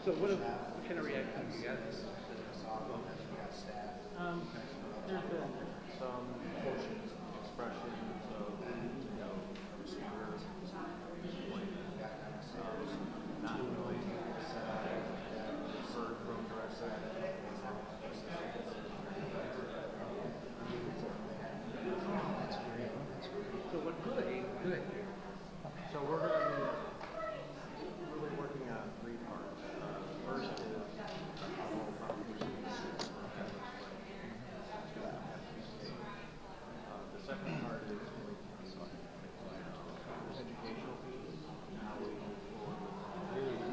So what kind of reaction you got? There's been some expressions of, receiver, not really heard from direct side. So what good? Good. So we're going to be really working on three parts. First is whole proposition. The second part is educational piece, how we move forward with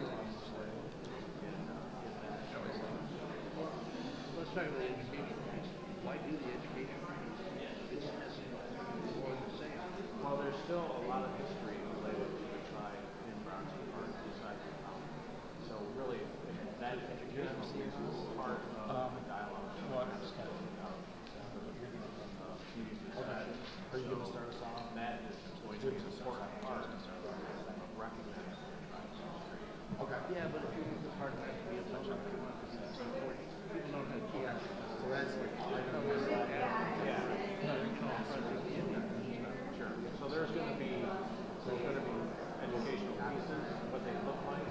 Let's talk about the education piece. Why do the education piece? It's more than the same. well, there's still a lot of history related to the tribe in Bronson Park besides the county. So really, that educational piece is part of the dialogue. Are you going to start us off? That is going to be an important part of recognizing the tribe's history. Okay. Yeah, but if you use the part of that to be a public, people don't have kids. So that's like, sure. So there's going to be educational pieces, what they look like,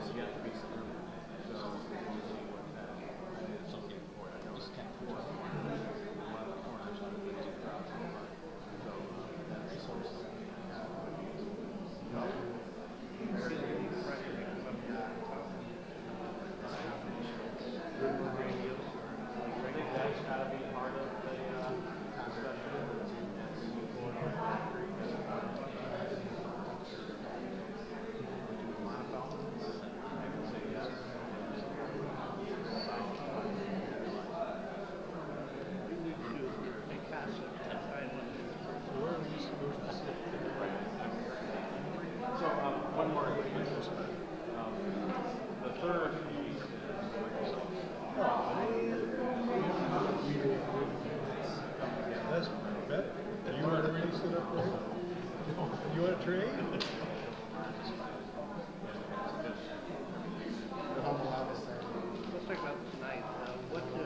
is yet to be seen. So we'll see what that is. I know it's kind of one of the corners of the crowd. So that's sort of I think that's got to be part of the discussion. So one more thing. The third piece is That's better. You want to really sit up there? You want to trade? Let's talk about tonight. What do you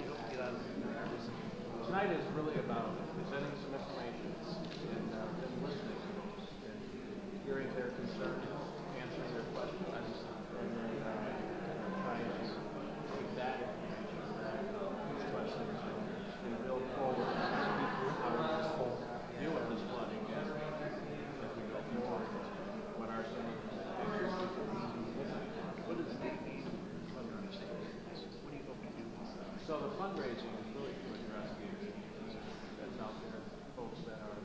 hope to get out of it? Tonight is really about presenting some information and listening to folks and hearing their concerns, answering their questions, and then trying to take that information, these questions, and build forward how we deal with this flooding as we go forward. What are some of the issues? What does the need for fundraising? What do you hope to do? So the fundraising is really to address the issues that's out there. Folks that are,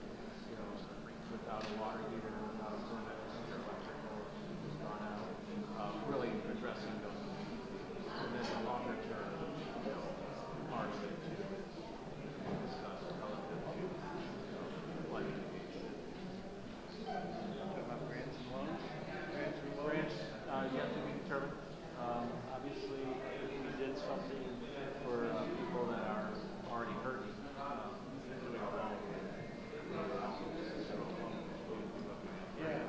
without a water heater, without a permit, their electrical is gone out. Really addressing those issues. And then the longer term, part of it too is discussed relative to flood mitigation. Talk about grants and loans? Grants yet to be determined. Obviously, if we did something for people that are already hurting, doing a loan. Yeah.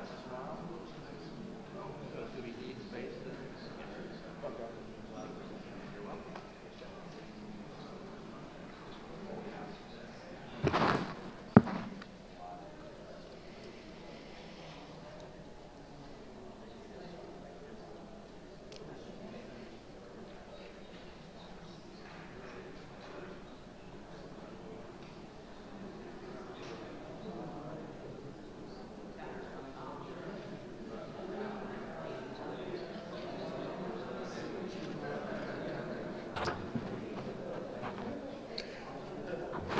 So it's going to be needs-based? Okay. You're welcome.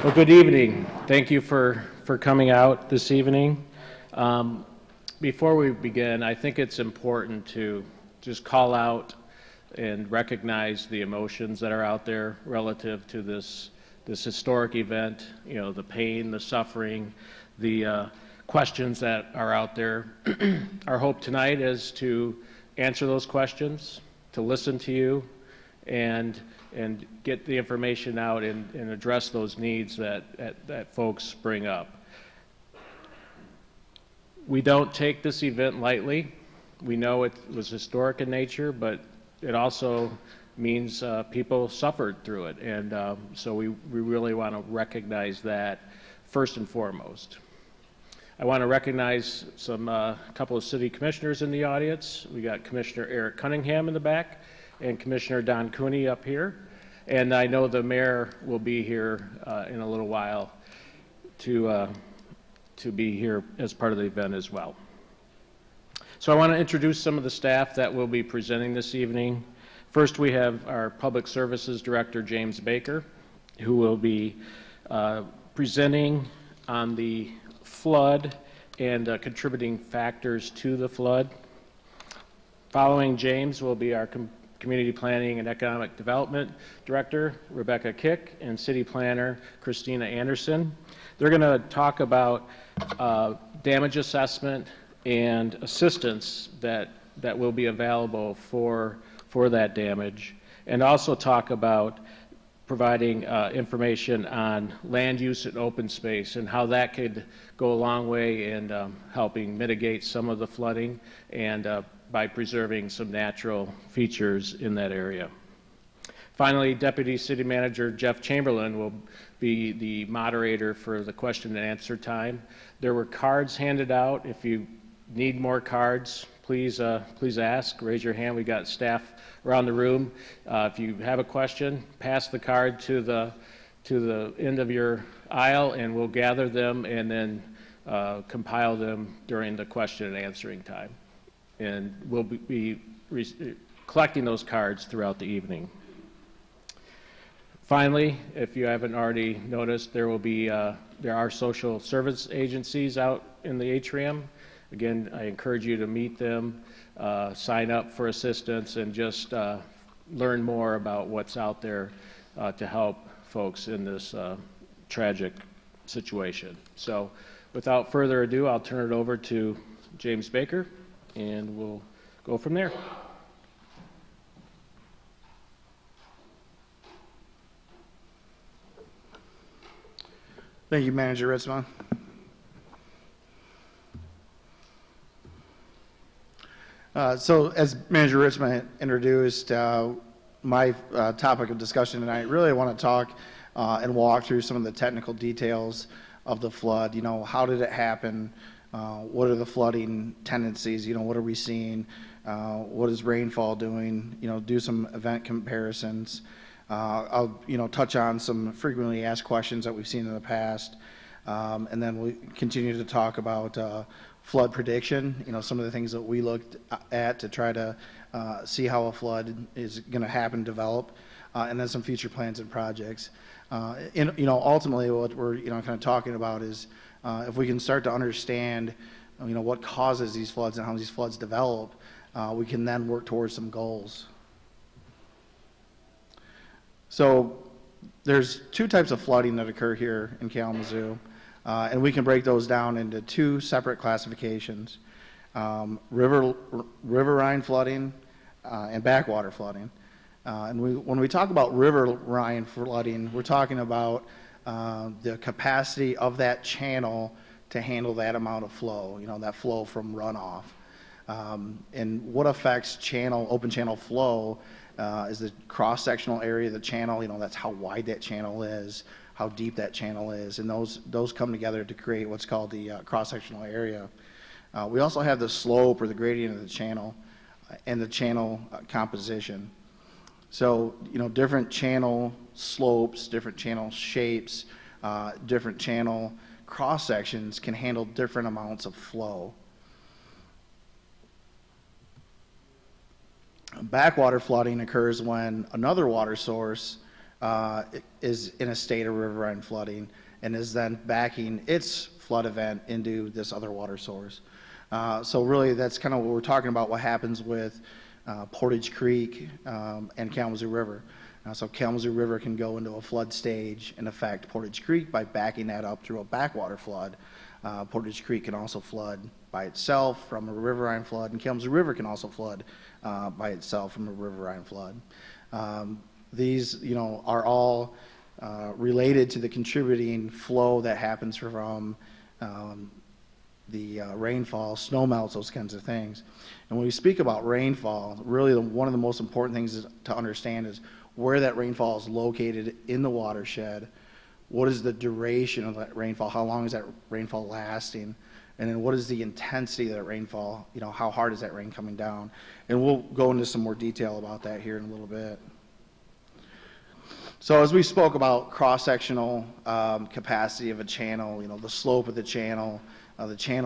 Well, good evening. Thank you for coming out this evening. Before we begin, I think it's important to just call out and recognize the emotions that are out there relative to this historic event, the pain, the suffering, the questions that are out there. Our hope tonight is to answer those questions, to listen to you, and get the information out and address those needs that folks bring up. We don't take this event lightly. We know it was historic in nature, but it also means people suffered through it, and so we really want to recognize that first and foremost. I want to recognize a couple of city commissioners in the audience. We got Commissioner Eric Cunningham in the back and Commissioner Don Cooney up here, and I know the mayor will be here in a little while to be here as part of the event as well. So I want to introduce some of the staff that will be presenting this evening. First, we have our Public Services Director, James Baker, who will be presenting on the flood and contributing factors to the flood. Following James will be our Community Planning and Economic Development Director, Rebecca Kick, and City Planner, Christina Anderson. They're going to talk about damage assessment and assistance that will be available for that damage, and also talk about providing information on land use and open space and how that could go a long way in helping mitigate some of the flooding and by preserving some natural features in that area. Finally, Deputy City Manager Jeff Chamberlain will be the moderator for the question and answer time. There were cards handed out. If you need more cards, please ask, raise your hand. We got staff around the room. If you have a question, pass the card to the end of your aisle, and we'll gather them and then compile them during the question and answering time. And we'll be collecting those cards throughout the evening. Finally, if you haven't already noticed, there are social service agencies out in the atrium. Again, I encourage you to meet them, sign up for assistance, and just learn more about what's out there to help folks in this tragic situation. So without further ado, I'll turn it over to James Baker, and we'll go from there. Thank you, Manager Ritzma. So as Manager Ritzma introduced, my topic of discussion tonight, really want to talk and walk through some of the technical details of the flood. You know, how did it happen? What are the flooding tendencies? You know, what are we seeing? What is rainfall doing? You know, do some event comparisons. I'll, touch on some frequently asked questions that we've seen in the past. And then we'll continue to talk about flood prediction, some of the things that we looked at to try to see how a flood is going to happen, develop, and then some future plans and projects. Ultimately what we're, kind of talking about is if we can start to understand, what causes these floods and how these floods develop, we can then work towards some goals. So there's two types of flooding that occur here in Kalamazoo. And we can break those down into two separate classifications, riverine flooding and backwater flooding. When we talk about riverine flooding, we're talking about the capacity of that channel to handle that amount of flow, that flow from runoff. And what affects open channel flow is the cross-sectional area of the channel, that's how wide that channel is, how deep that channel is, and those come together to create what's called the cross-sectional area. We also have the slope or the gradient of the channel and the channel composition. So, different channel slopes, different channel shapes, different channel cross-sections can handle different amounts of flow. Backwater flooding occurs when another water source is in a state of riverine flooding and is then backing its flood event into this other water source. So really that's kind of what we're talking about, what happens with Portage Creek and Kalamazoo River. So Kalamazoo River can go into a flood stage and affect Portage Creek by backing that up through a backwater flood. Portage Creek can also flood by itself from a riverine flood, and Kalamazoo River can also flood by itself from a riverine flood. These, are all related to the contributing flow that happens from the rainfall, snow melts, those kinds of things. And when we speak about rainfall, really one of the most important things to understand is where that rainfall is located in the watershed, what is the duration of that rainfall, how long is that rainfall lasting, and then what is the intensity of that rainfall, how hard is that rain coming down. And we'll go into some more detail about that here in a little bit. So as we spoke about cross-sectional capacity of a channel, the slope of the channel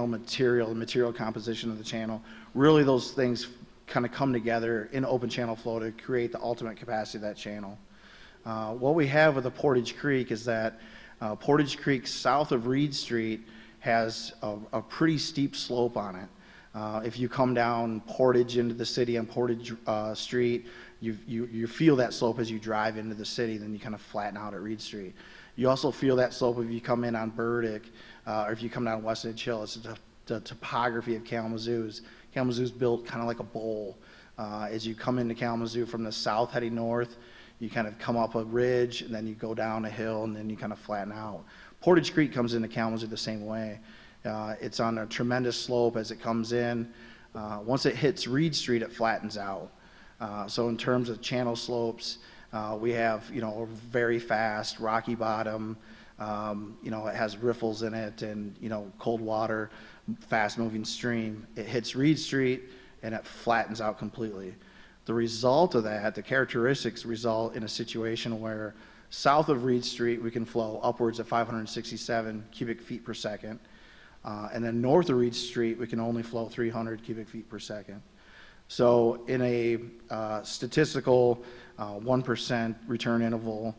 material, the material composition of the channel, really those things kind of come together in open channel flow to create the ultimate capacity of that channel. What we have with the Portage Creek is that Portage Creek south of Reed Street has a pretty steep slope on it. If you come down Portage into the city on Portage Street, you feel that slope as you drive into the city, then you kind of flatten out at Reed Street. You also feel that slope if you come in on Burdick, or if you come down West Edge Hill. It's the topography of Kalamazoo's. Kalamazoo's built kind of like a bowl. As you come into Kalamazoo from the south heading north, you kind of come up a ridge, and then you go down a hill, and then you kind of flatten out. Portage Creek comes into Kalamazoo the same way. It's on a tremendous slope as it comes in. Once it hits Reed Street, it flattens out. So in terms of channel slopes, we have, a very fast, rocky bottom. It has riffles in it and, cold water, fast-moving stream. It hits Reed Street, and it flattens out completely. The result of that, the characteristics result in a situation where south of Reed Street, we can flow upwards of 567 cubic feet per second. And then north of Reed Street, we can only flow 300 cubic feet per second. So in a statistical 1% return interval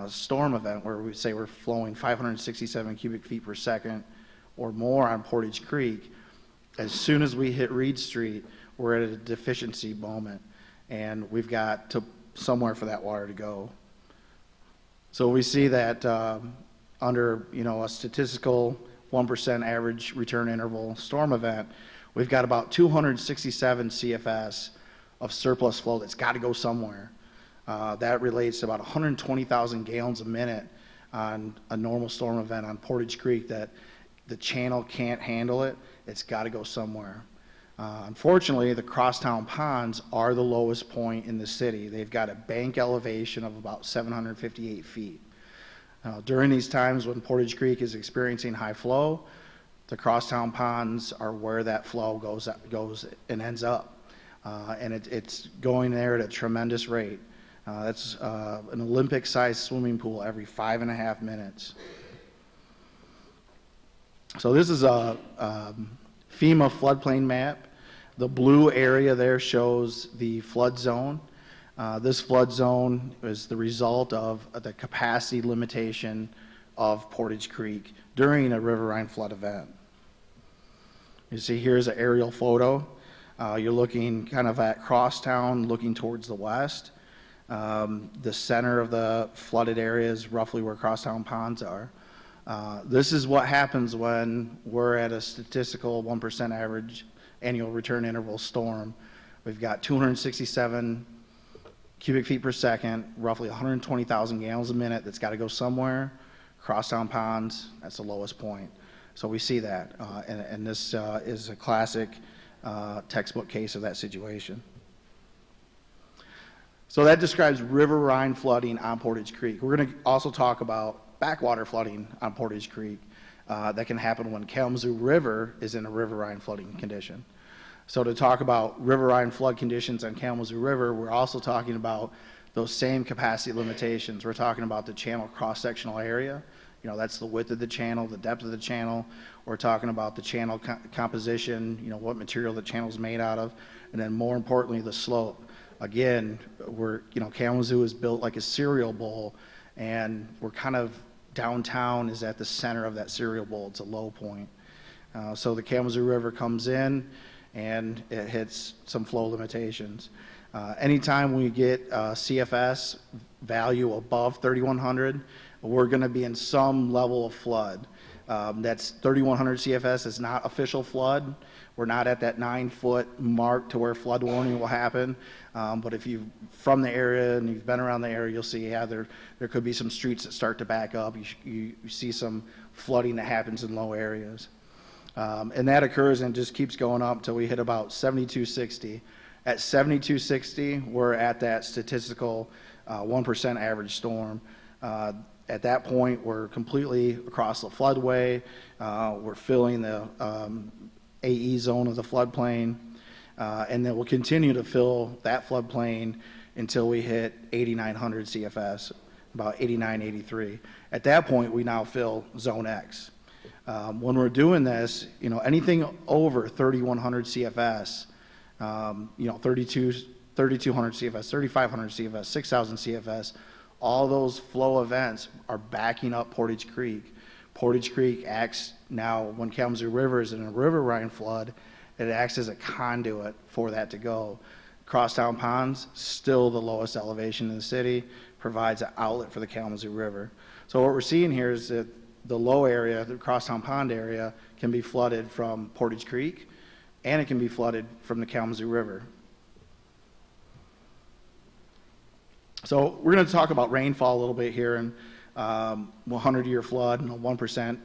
storm event where we say we're flowing 567 cubic feet per second or more on Portage Creek, as soon as we hit Reed Street, we're at a deficiency moment, and we've got to somewhere for that water to go. So we see that under a statistical 1% average return interval storm event, we've got about 267 CFS of surplus flow that's got to go somewhere. That relates to about 120,000 gallons a minute on a normal storm event on Portage Creek that the channel can't handle it. It's got to go somewhere. Unfortunately, the crosstown ponds are the lowest point in the city. They've got a bank elevation of about 758 feet. During these times when Portage Creek is experiencing high flow, the crosstown ponds are where that flow goes and ends up. And it's going there at a tremendous rate. That's an Olympic-sized swimming pool every 5.5 minutes. So this is a FEMA floodplain map. The blue area there shows the flood zone. This flood zone is the result of the capacity limitation of Portage Creek during a Riverine flood event. You see here's an aerial photo. You're looking kind of at crosstown, looking towards the west. The center of the flooded area is roughly where crosstown ponds are. This is what happens when we're at a statistical 1% average annual return interval storm. We've got 267 cubic feet per second, roughly 120,000 gallons a minute that's got to go somewhere. Crosstown ponds, that's the lowest point. So we see that, and this is a classic textbook case of that situation. So that describes riverine flooding on Portage Creek. We're going to also talk about backwater flooding on Portage Creek that can happen when Kalamazoo River is in a riverine flooding condition. So to talk about riverine flood conditions on Kalamazoo River, we're also talking about those same capacity limitations. We're talking about the channel cross-sectional area. That's the width of the channel, the depth of the channel. We're talking about the channel composition, what material the channel's made out of, and then more importantly, the slope. Again, Kalamazoo is built like a cereal bowl, and we're kind of downtown is at the center of that cereal bowl. It's a low point. So the Kalamazoo River comes in, and it hits some flow limitations. Anytime we get CFS value above 3,100, we're going to be in some level of flood. That's 3,100 CFS is not official flood. We're not at that 9-foot mark to where flood warning will happen. But if you're from the area and you've been around the area, you'll see, there could be some streets that start to back up. You see some flooding that happens in low areas. And that occurs and just keeps going up until we hit about 7260. At 7260, we're at that statistical 1% average storm. At that point, we're completely across the floodway. We're filling the AE zone of the floodplain. And then we'll continue to fill that floodplain until we hit 8,900 CFS, about 89, 83. At that point, we now fill Zone X. When we're doing this, anything over 3,100 CFS, 3,200 CFS, 3,500 CFS, 6,000 CFS, all those flow events are backing up Portage Creek. Portage Creek acts now, when Kalamazoo River is in a riverine flood, it acts as a conduit for that to go. Crosstown Ponds, still the lowest elevation in the city, provides an outlet for the Kalamazoo River. So what we're seeing here is that the low area, the Crosstown Pond area, can be flooded from Portage Creek, and it can be flooded from the Kalamazoo River. So we're going to talk about rainfall a little bit here, and 100-year flood and 1%.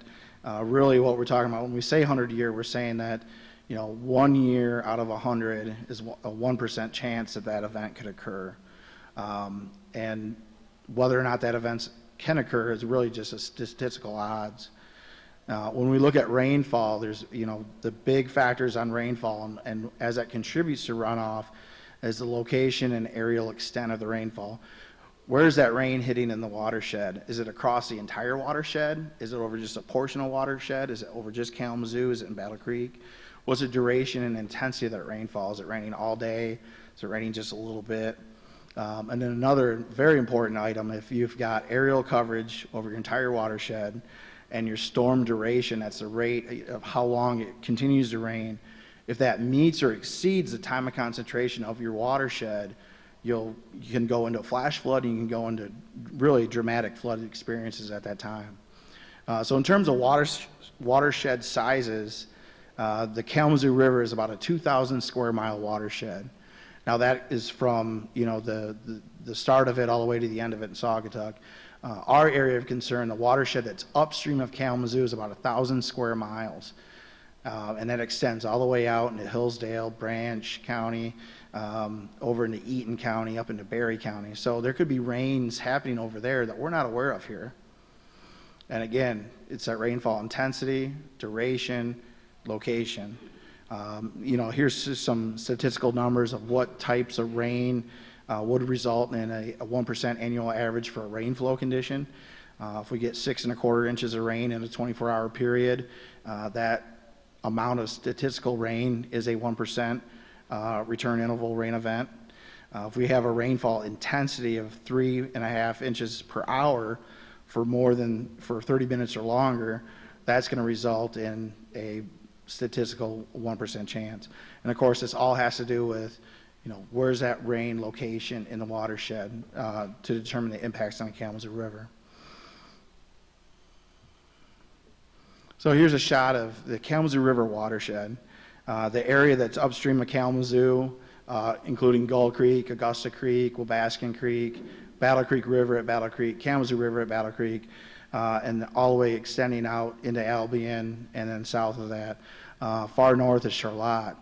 Really what we're talking about, when we say 100-year, we're saying that 1 year out of 100 is a 1% chance that that event could occur. And whether or not that event can occur is really just a statistical odds. When we look at rainfall, there's the big factors on rainfall, and as that contributes to runoff, is the location and aerial extent of the rainfall. Where is that rain hitting in the watershed? Is it across the entire watershed? Is it over just a portion of watershed? Is it over just Kalamazoo? Is it in Battle Creek? What's the duration and intensity of that rainfall? Is it raining all day? Is it raining just a little bit? And then another very important item, if you've got aerial coverage over your entire watershed and your storm duration, that's the rate of how long it continues to rain, if that meets or exceeds the time of concentration of your watershed, you can go into a flash flood, and you can go into really dramatic flood experiences at that time. So in terms of watershed sizes, the Kalamazoo River is about a 2,000 square mile watershed. Now that is from the start of it all the way to the end of it in Saugatuck. Our area of concern, the watershed that's upstream of Kalamazoo, is about 1,000 square miles. And that extends all the way out into Hillsdale, Branch County, over into Eaton County, up into Berry County. So there could be rains happening over there that we're not aware of here. And again, it's that rainfall intensity, duration, location. Here's just some statistical numbers of what types of rain would result in a 1% annual average for a rain flow condition. If we get 6 1/4 inches of rain in a 24-hour period, that amount of statistical rain is a 1% return interval rain event. If we have a rainfall intensity of 3.5 inches per hour for 30 minutes or longer, that's going to result in a statistical 1% chance. And of course, this all has to do with where's that rain location in the watershed to determine the impacts on the Kalamazoo River. So here's a shot of the Kalamazoo River watershed. The area that's upstream of Kalamazoo, including Gull Creek, Augusta Creek, Wabascan Creek, Battle Creek River at Battle Creek, Kalamazoo River at Battle Creek, and all the way extending out into Albion, and then south of that. Far north is Charlotte.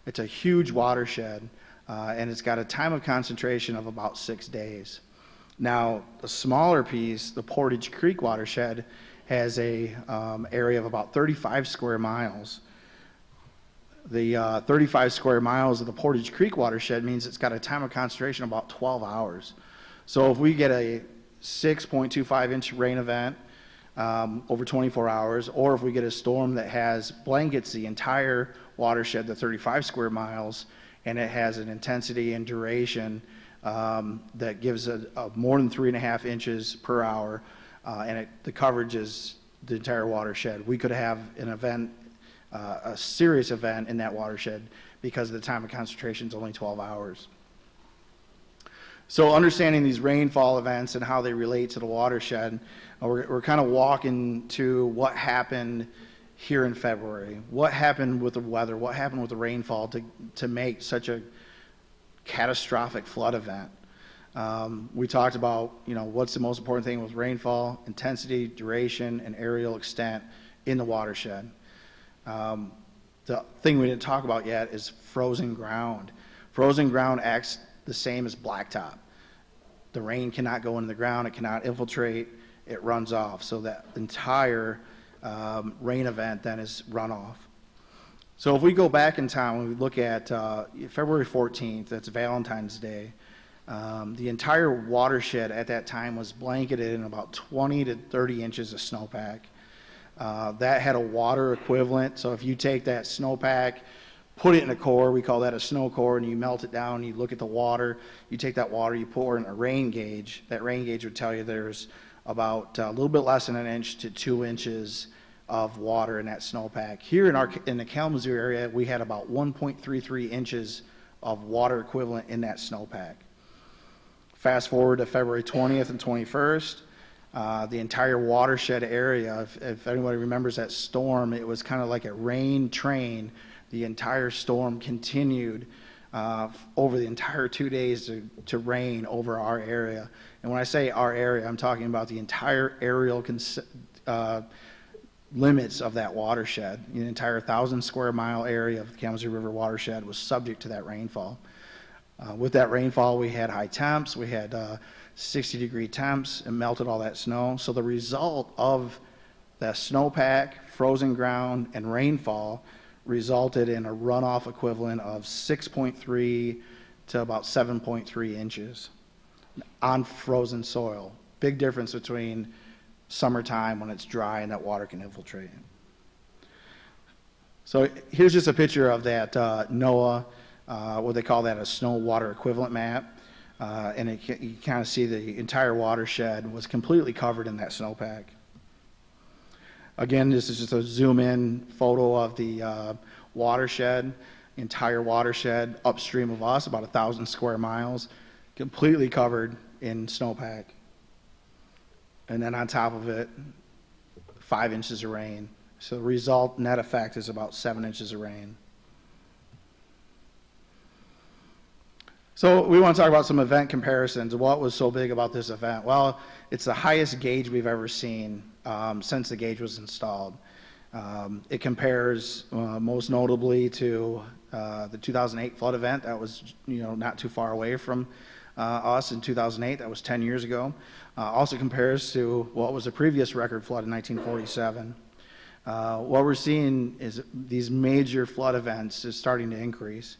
It's a huge watershed, and it's got a time of concentration of about 6 days. Now, the smaller piece, the Portage Creek watershed, has a area of about 35 square miles. The 35 square miles of the Portage Creek watershed means it's got a time of concentration of about 12 hours. So if we get a 6.25 inch rain event over 24 hours, or if we get a storm that blankets the entire watershed, the 35 square miles, and it has an intensity and duration that gives a more than 3.5 inches per hour, and the coverage is the entire watershed, we could have an event, a serious event in that watershed because the time of concentration is only 12 hours. So understanding these rainfall events and how they relate to the watershed, we're kind of walking to what happened here in February. What happened with the weather? What happened with the rainfall to make such a catastrophic flood event? We talked about, what's the most important thing with rainfall: intensity, duration, and aerial extent in the watershed. The thing we didn't talk about yet is frozen ground. Frozen ground acts the same as blacktop. The rain cannot go into the ground, it cannot infiltrate, it runs off. So that entire rain event then is runoff. So if we go back in time, when we look at February 14th, that's Valentine's Day, the entire watershed at that time was blanketed in about 20 to 30 inches of snowpack. That had a water equivalent, so if you take that snowpack, put it in a core, we call that a snow core, and you melt it down, you look at the water, you take that water, you pour it in a rain gauge. That rain gauge would tell you there's about a little bit less than 1 inch to 2 inches of water in that snowpack. Here in the Kalamazoo area, we had about 1.33 inches of water equivalent in that snowpack. Fast forward to February 20th and 21st, the entire watershed area, if anybody remembers that storm, it was kind of like a rain train. The entire storm continued over the entire 2 days to rain over our area. And when I say our area, I'm talking about the entire aerial limits of that watershed. The entire 1,000 square mile area of the Kalamazoo River watershed was subject to that rainfall. With that rainfall, we had high temps, we had 60-degree temps, and melted all that snow. So the result of that snowpack, frozen ground, and rainfall resulted in a runoff equivalent of 6.3 to about 7.3 inches on frozen soil. Big difference between summertime when it's dry and that water can infiltrate. So here's just a picture of that NOAA, what they call that a snow water equivalent map. And you kind of see the entire watershed was completely covered in that snowpack. Again, this is just a zoom in photo of the watershed, entire watershed upstream of us, about 1,000 square miles, completely covered in snowpack. And then on top of it, 5 inches of rain. So the result net effect is about 7 inches of rain. So we want to talk about some event comparisons. What was so big about this event? Well, it's the highest gauge we've ever seen since the gauge was installed. It compares most notably to the 2008 flood event. That was not too far away from us in 2008. That was 10 years ago. Also compares to what was a previous record flood in 1947. What we're seeing is these major flood events is starting to increase.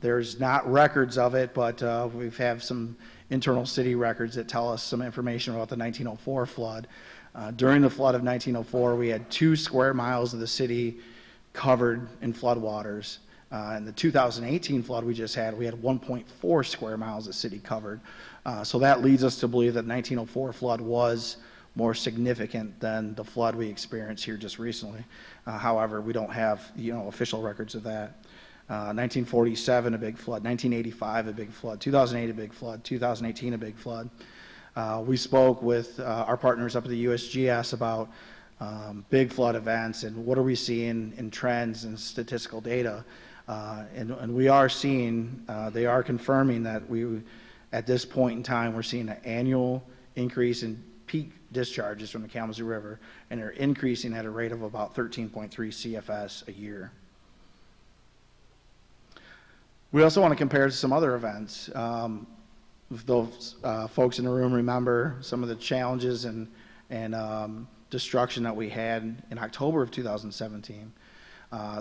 There's not records of it, but we have some internal city records that tell us some information about the 1904 flood. During the flood of 1904, we had 2 square miles of the city covered in floodwaters. In the 2018 flood we just had, we had 1.4 square miles of city covered. So that leads us to believe that the 1904 flood was more significant than the flood we experienced here just recently. However, we don't have official records of that. 1947, a big flood. 1985, a big flood. 2008, a big flood. 2018, a big flood. We spoke with our partners up at the USGS about big flood events and what are we seeing in trends and statistical data. And we are seeing, they are confirming that at this point in time, we're seeing an annual increase in peak discharges from the Kalamazoo River, and they're increasing at a rate of about 13.3 CFS a year. We also want to compare to some other events. If those folks in the room remember some of the challenges and destruction that we had in October of 2017.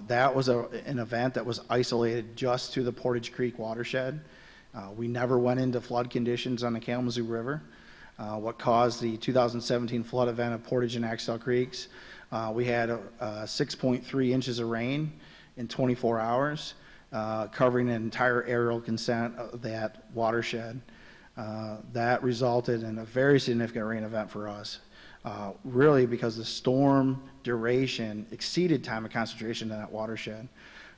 That was an event that was isolated just to the Portage Creek watershed. We never went into flood conditions on the Kalamazoo River. What caused the 2017 flood event of Portage and Axtell Creeks, we had 6.3 inches of rain in 24 hours. Covering an entire aerial consent of that watershed. That resulted in a very significant rain event for us, really because the storm duration exceeded time of concentration in that watershed.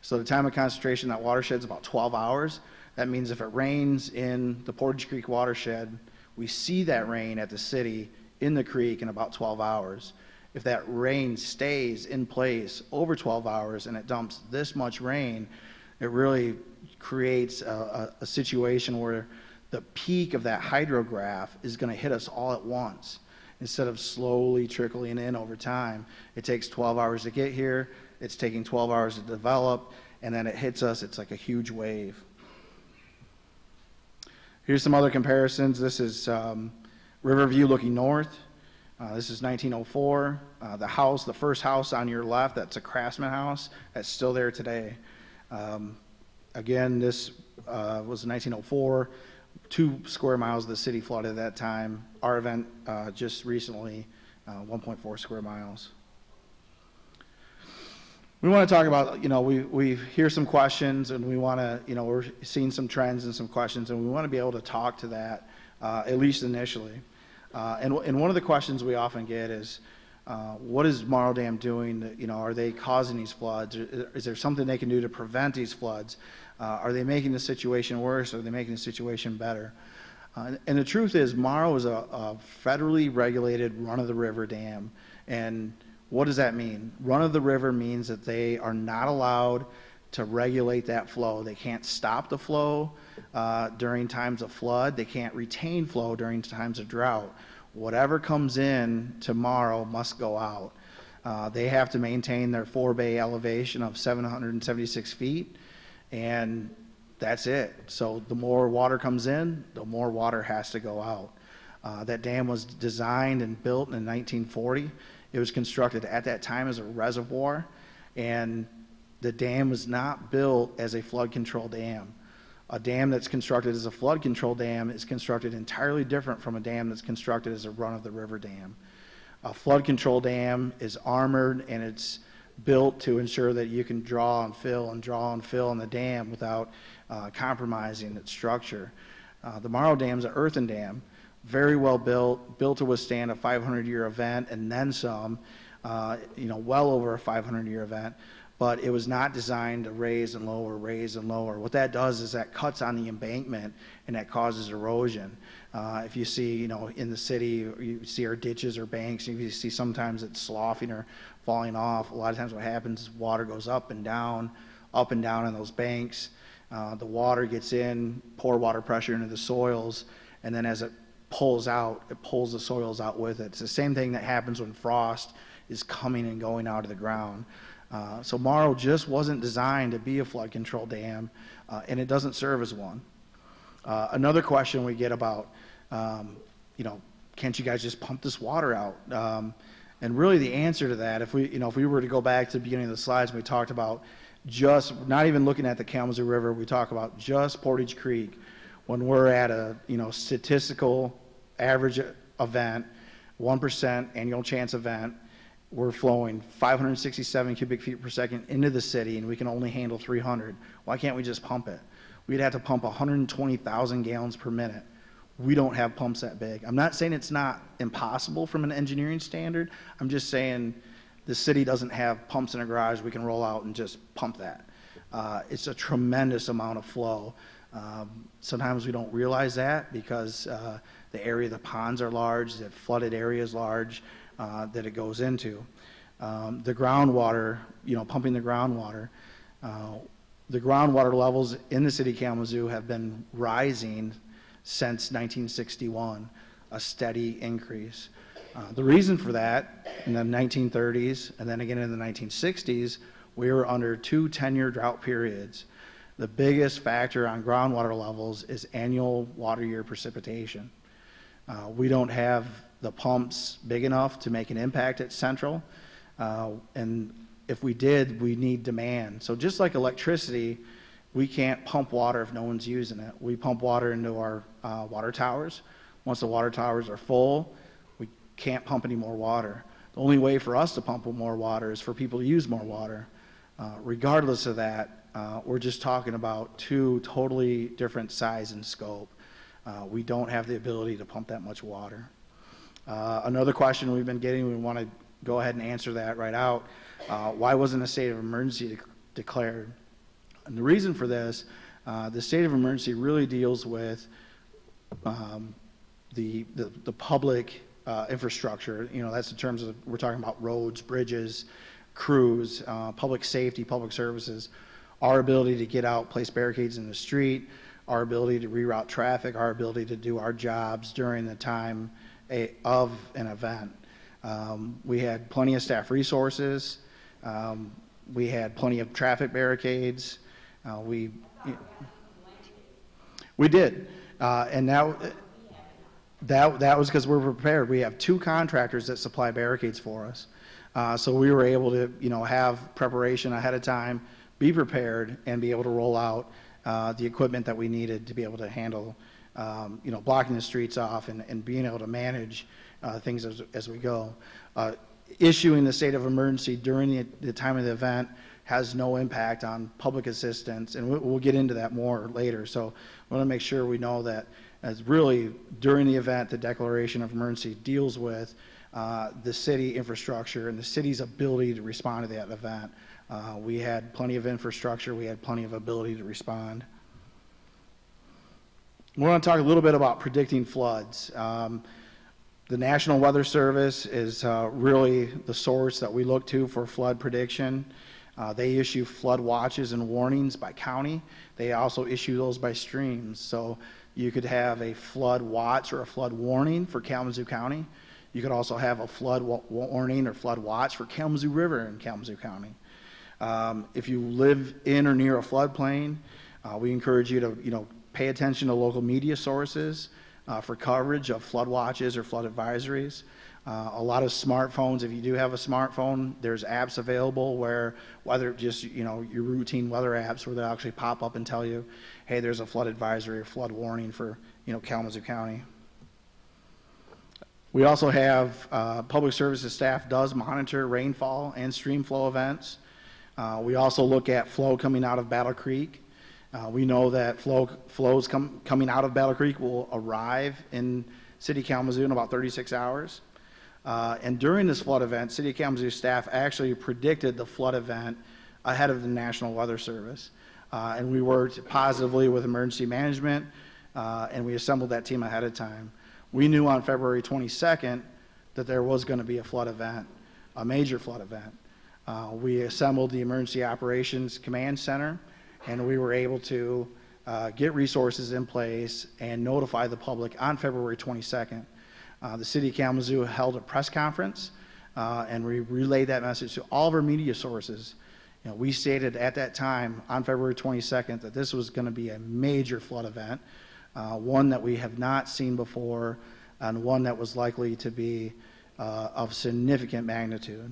So the time of concentration in that watershed is about 12 hours. That means if it rains in the Portage Creek watershed, we see that rain at the city in the creek in about 12 hours. If that rain stays in place over 12 hours and it dumps this much rain, it really creates a situation where the peak of that hydrograph is going to hit us all at once. Instead of slowly trickling in over time, it takes 12 hours to get here, It's taking 12 hours to develop, and then it hits us, it's like a huge wave. Here's some other comparisons. This is Riverview looking north. This is 1904. The first house on your left, that's a Craftsman house. That's still there today. Again, this was 1904. 2 square miles of the city flooded at that time. Our event just recently, 1.4 square miles. We want to talk about, we hear some questions, and we want to, we're seeing some trends and some questions, and we want to be able to talk to that, at least initially. And one of the questions we often get is, what is Morrow Dam doing? Are they causing these floods? Is there something they can do to prevent these floods? Are they making the situation worse? Or are they making the situation better? And the truth is, Morrow is a federally regulated run-of-the-river dam. And what does that mean? Run-of-the-river means that they are not allowed to regulate that flow. They can't stop the flow during times of flood. They can't retain flow during times of drought. Whatever comes in tomorrow must go out. They have to maintain their forebay elevation of 776 feet, and that's it. So the more water comes in, the more water has to go out. That dam was designed and built in 1940. It was constructed at that time as a reservoir, and the dam was not built as a flood control dam. A dam that's constructed as a flood control dam is constructed entirely different from a dam that's constructed as a run-of-the-river dam. A flood control dam is armored, and it's built to ensure that you can draw and fill and draw and fill in the dam without compromising its structure. The Morrow Dam is an earthen dam, very well built to withstand a 500-year event and then some, well over a 500-year event. But it was not designed to raise and lower, raise and lower. What that does is that cuts on the embankment, and that causes erosion. If you see, in the city, you see our ditches or banks, you see sometimes it's sloughing or falling off. A lot of times what happens is water goes up and down in those banks. The water gets in, pour water pressure into the soils, and then as it pulls out, it pulls the soils out with it. It's the same thing that happens when frost is coming and going out of the ground. So Morrow just wasn't designed to be a flood control dam, and it doesn't serve as one. Another question we get about, can't you guys just pump this water out? And really the answer to that, if we were to go back to the beginning of the slides, we talked about just, not even looking at the Kalamazoo River, we talk about just Portage Creek. When we're at a, statistical average event, 1% annual chance event, we're flowing 567 cubic feet per second into the city, and we can only handle 300. Why can't we just pump it? We'd have to pump 120,000 gallons per minute. We don't have pumps that big. I'm not saying it's not impossible from an engineering standard. I'm just saying the city doesn't have pumps in a garage we can roll out and just pump that. It's a tremendous amount of flow. Sometimes we don't realize that because the area of the ponds are large, the flooded area is large, that it goes into. The groundwater, pumping the groundwater. The groundwater levels in the city of Kalamazoo have been rising since 1961, a steady increase. The reason for that, in the 1930s and then again in the 1960s, we were under 2 10-year drought periods. The biggest factor on groundwater levels is annual water year precipitation. We don't have the pumps big enough to make an impact at Central, and if we did, we need demand. So just like electricity, we can't pump water if no one's using it. We pump water into our water towers. Once the water towers are full, we can't pump any more water. The only way for us to pump more water is for people to use more water. Regardless of that, we're just talking about 2 totally different size and scope. We don't have the ability to pump that much water. Another question we've been getting, we want to go ahead and answer that right out. Why wasn't a state of emergency declared? And the reason for this, the state of emergency really deals with the public infrastructure. That's in terms of, we're talking about roads, bridges, crews, public safety, public services, our ability to get out, place barricades in the street, our ability to reroute traffic, our ability to do our jobs during the time of an event. We had plenty of staff resources. We had plenty of traffic barricades. We did, and that was because we're prepared. We have 2 contractors that supply barricades for us, so we were able to, have preparation ahead of time, be prepared, and be able to roll out the equipment that we needed to be able to handle, blocking the streets off and being able to manage things as we go. Issuing the state of emergency during the time of the event has no impact on public assistance, and we'll get into that more later. So we want to make sure we know that as really during the event, the declaration of emergency deals with the city infrastructure and the city's ability to respond to that event. We had plenty of infrastructure. We had plenty of ability to respond. We want to talk a little bit about predicting floods. The National Weather Service is really the source that we look to for flood prediction. They issue flood watches and warnings by county. They also issue those by streams. So you could have a flood watch or a flood warning for Kalamazoo County. You could also have a flood warning or flood watch for Kalamazoo River in Kalamazoo County. If you live in or near a floodplain, we encourage you to pay attention to local media sources for coverage of flood watches or flood advisories. A lot of smartphones, if you do have a smartphone, there's apps available where, whether just, your routine weather apps where they actually pop up and tell you, hey, there's a flood advisory or flood warning for, Kalamazoo County. We also have public services staff does monitor rainfall and stream flow events. We also look at flow coming out of Battle Creek. We know that flows coming out of Battle Creek will arrive in City of Kalamazoo in about 36 hours. And during this flood event, City of Kalamazoo staff actually predicted the flood event ahead of the National Weather Service. And we worked positively with emergency management, and we assembled that team ahead of time. We knew on February 22nd that there was going to be a flood event, a major flood event. We assembled the Emergency Operations Command Center, and we were able to get resources in place and notify the public on February 22nd. The City of Kalamazoo held a press conference, and we relayed that message to all of our media sources. We stated at that time, on February 22nd, that this was going to be a major flood event, one that we have not seen before, and one that was likely to be of significant magnitude.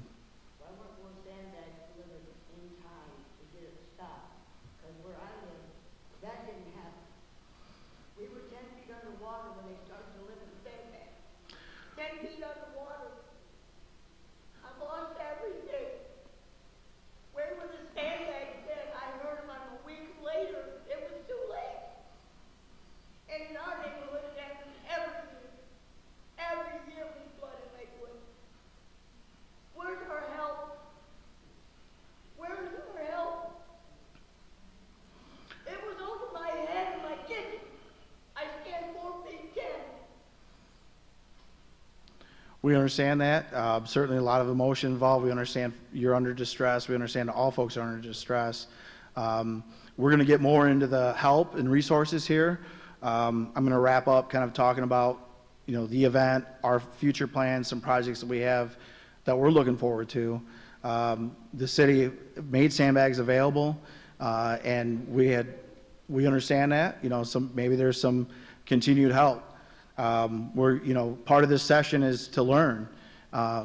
We understand that. Certainly a lot of emotion involved. We understand you're under distress. We understand all folks are under distress. We're going to get more into the help and resources here. I'm going to wrap up kind of talking about, the event, our future plans, some projects that we have that we're looking forward to. The city made sandbags available, and we understand that. Maybe there's some continued help. Part of this session is to learn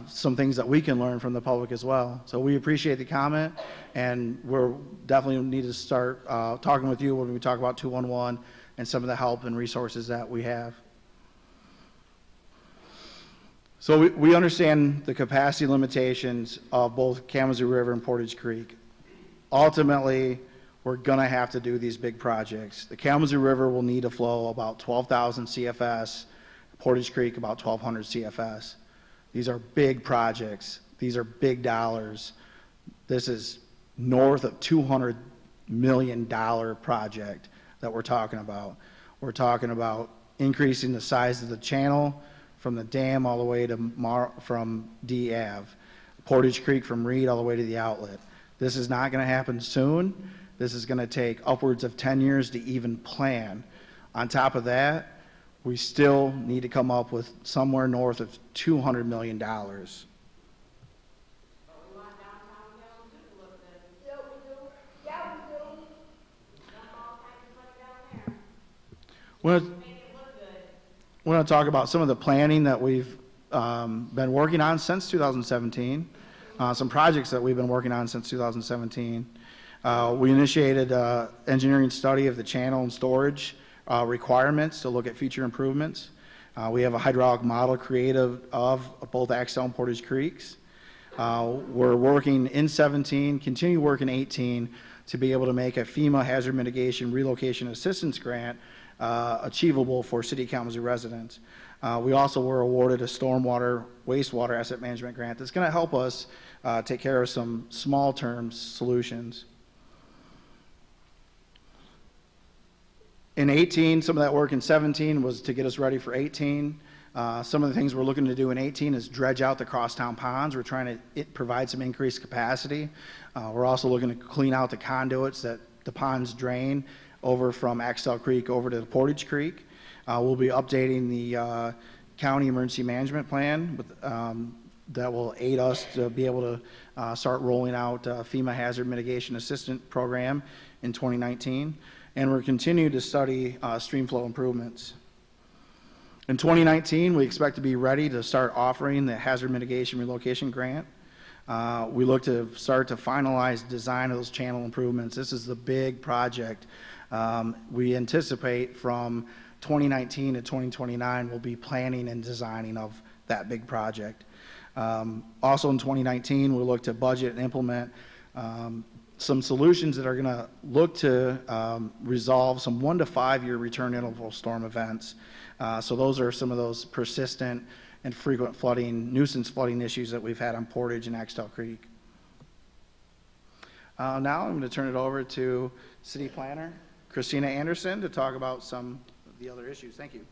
some things that we can learn from the public as well. So we appreciate the comment, and we're definitely need to start talking with you when we talk about 211 and some of the help and resources that we have. So we understand the capacity limitations of both Kalamazoo River and Portage Creek. Ultimately, we're going to have to do these big projects. The Kalamazoo River will need to flow about 12,000 CFS, Portage Creek about 1,200 CFS. These are big projects. These are big dollars. This is north of $200 million project that we're talking about. We're talking about increasing the size of the channel from the dam all the way to from D Ave, Portage Creek from Reed all the way to the outlet. This is not going to happen soon. This is going to take upwards of 10 years to even plan. On top of that, we still need to come up with somewhere north of $200 million. But we want downtown Kalamazoo to look good We're going to talk about some of the planning that we've been working on since 2017, some projects that we've been working on since 2017. We initiated an engineering study of the channel and storage requirements to look at future improvements. We have a hydraulic model created of both Axtell and Portage Creeks. We're working in 17, continue work in 18 to be able to make a FEMA hazard mitigation relocation assistance grant achievable for City of Kalamazoo residents. We also were awarded a stormwater wastewater asset management grant that's going to help us take care of some small term solutions. In 18, some of that work in 17 was to get us ready for 18. Some of the things we're looking to do in 18 is dredge out the crosstown ponds. We're trying to provide some increased capacity. We're also looking to clean out the conduits that the ponds drain over from Axtell Creek over to the Portage Creek. We'll be updating the county emergency management plan with, that will aid us to be able to start rolling out FEMA hazard mitigation assistance program in 2019. And we're continuing to study stream flow improvements. In 2019, we expect to be ready to start offering the hazard mitigation relocation grant. We look to start to finalize design of those channel improvements. This is the big project. We anticipate from 2019 to 2029, we'll be planning and designing of that big project. Also in 2019, we'll look to budget and implement some solutions that are going to look to resolve some 1 to 5 year return interval storm events. So those are some of those persistent and frequent flooding, nuisance flooding issues that we've had on Portage and Axtell Creek. Now I'm going to turn it over to City Planner Christina Anderson to talk about some of the other issues. Thank you.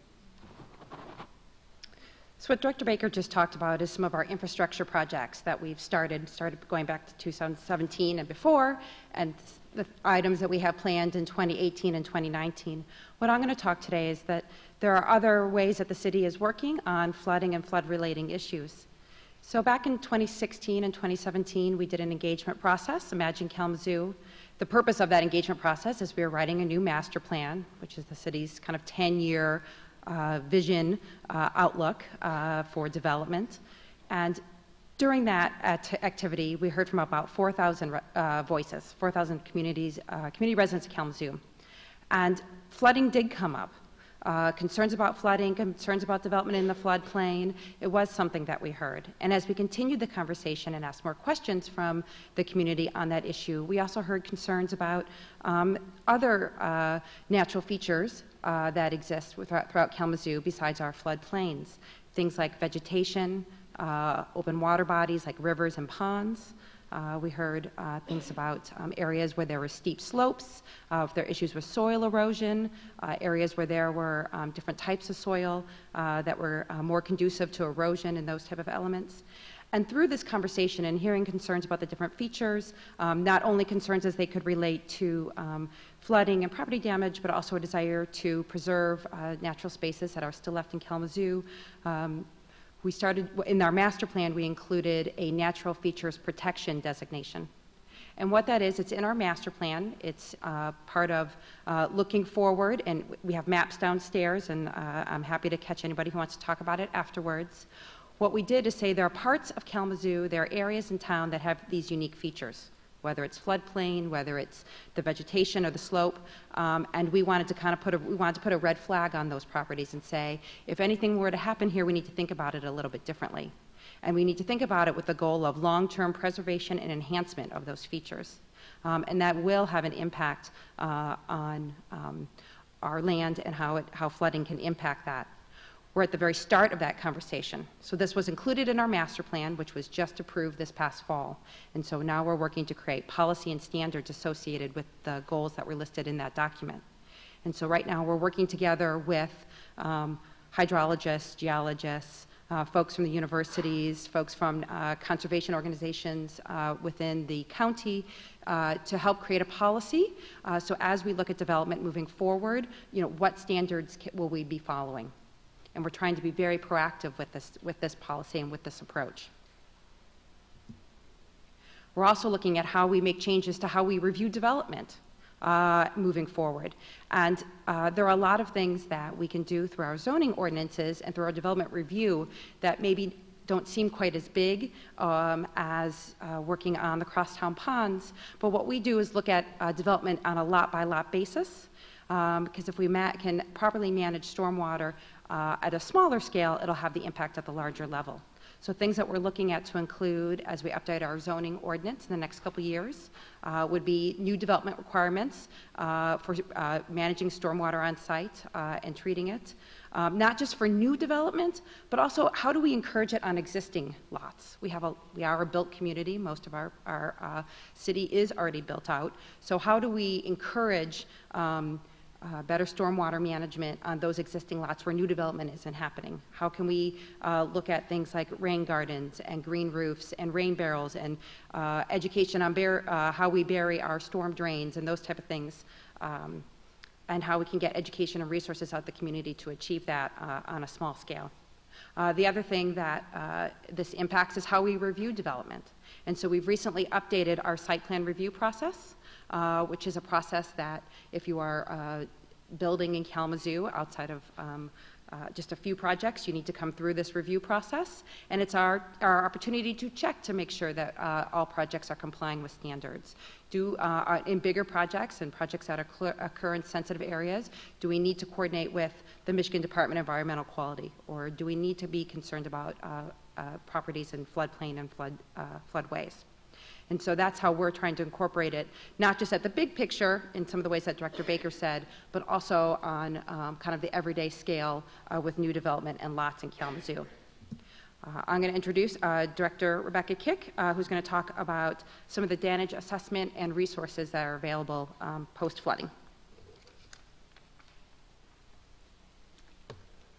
So what Director Baker just talked about is some of our infrastructure projects that we've started going back to 2017 and before, and the items that we have planned in 2018 and 2019. What I'm going to talk today is that there are other ways that the city is working on flooding and flood-relating issues. So back in 2016 and 2017, we did an engagement process, Imagine Kalamazoo. The purpose of that engagement process is we were writing a new master plan, which is the city's kind of 10-year vision outlook for development. And during that activity, we heard from about 4,000 voices, 4,000 community residents of Kalamazoo. And flooding did come up. Concerns about flooding, concerns about development in the floodplain, it was something that we heard. And as we continued the conversation and asked more questions from the community on that issue, we also heard concerns about other natural features that exist throughout Kalamazoo besides our floodplains. Things like vegetation, open water bodies like rivers and ponds. We heard things about areas where there were steep slopes, if there are issues with soil erosion, areas where there were different types of soil that were more conducive to erosion and those type of elements. And through this conversation and hearing concerns about the different features, not only concerns as they could relate to flooding and property damage, but also a desire to preserve natural spaces that are still left in Kalamazoo, we started, in our master plan, we included a natural features protection designation. And what that is, it's in our master plan. It's part of looking forward, and we have maps downstairs, and I'm happy to catch anybody who wants to talk about it afterwards. What we did is say there are parts of Kalamazoo, there are areas in town that have these unique features, whether it's floodplain, whether it's the vegetation or the slope, and we wanted to kind of put a red flag on those properties and say, if anything were to happen here, we need to think about it a little bit differently. And we need to think about it with the goal of long-term preservation and enhancement of those features. And that will have an impact on our land and how flooding can impact that. We're at the very start of that conversation. So this was included in our master plan, which was just approved this past fall. And so now we're working to create policy and standards associated with the goals that were listed in that document. And so right now we're working together with hydrologists, geologists, folks from the universities, folks from conservation organizations within the county to help create a policy. So as we look at development moving forward, what standards will we be following? And we're trying to be very proactive with this policy and with this approach. We're also looking at how we make changes to how we review development. moving forward. And there are a lot of things that we can do through our zoning ordinances and through our development review that maybe don't seem quite as big as working on the crosstown ponds. But what we do is look at development on a lot-by-lot basis, because if we can properly manage stormwater at a smaller scale, it'll have the impact at the larger level. So things that we're looking at to include as we update our zoning ordinance in the next couple of years would be new development requirements for managing stormwater on site and treating it. Not just for new development, but also how do we encourage it on existing lots? We are a built community. Most of our city is already built out. So how do we encourage better stormwater management on those existing lots where new development isn't happening? How can we look at things like rain gardens and green roofs and rain barrels and education on how we bury our storm drains and those type of things, and how we can get education and resources out to the community to achieve that on a small scale. The other thing that this impacts is how we review development. And so we've recently updated our site plan review process, which is a process that if you are building in Kalamazoo outside of just a few projects, you need to come through this review process. And it's our opportunity to check to make sure that all projects are complying with standards. In bigger projects and projects that occur in sensitive areas, do we need to coordinate with the Michigan Department of Environmental Quality? Or do we need to be concerned about properties in floodplain and floodways? And so that's how we're trying to incorporate it, not just at the big picture in some of the ways that Director Baker said, but also on kind of the everyday scale with new development and lots in Kalamazoo. I'm going to introduce Director Rebecca Kick, who's going to talk about some of the damage assessment and resources that are available post-flooding.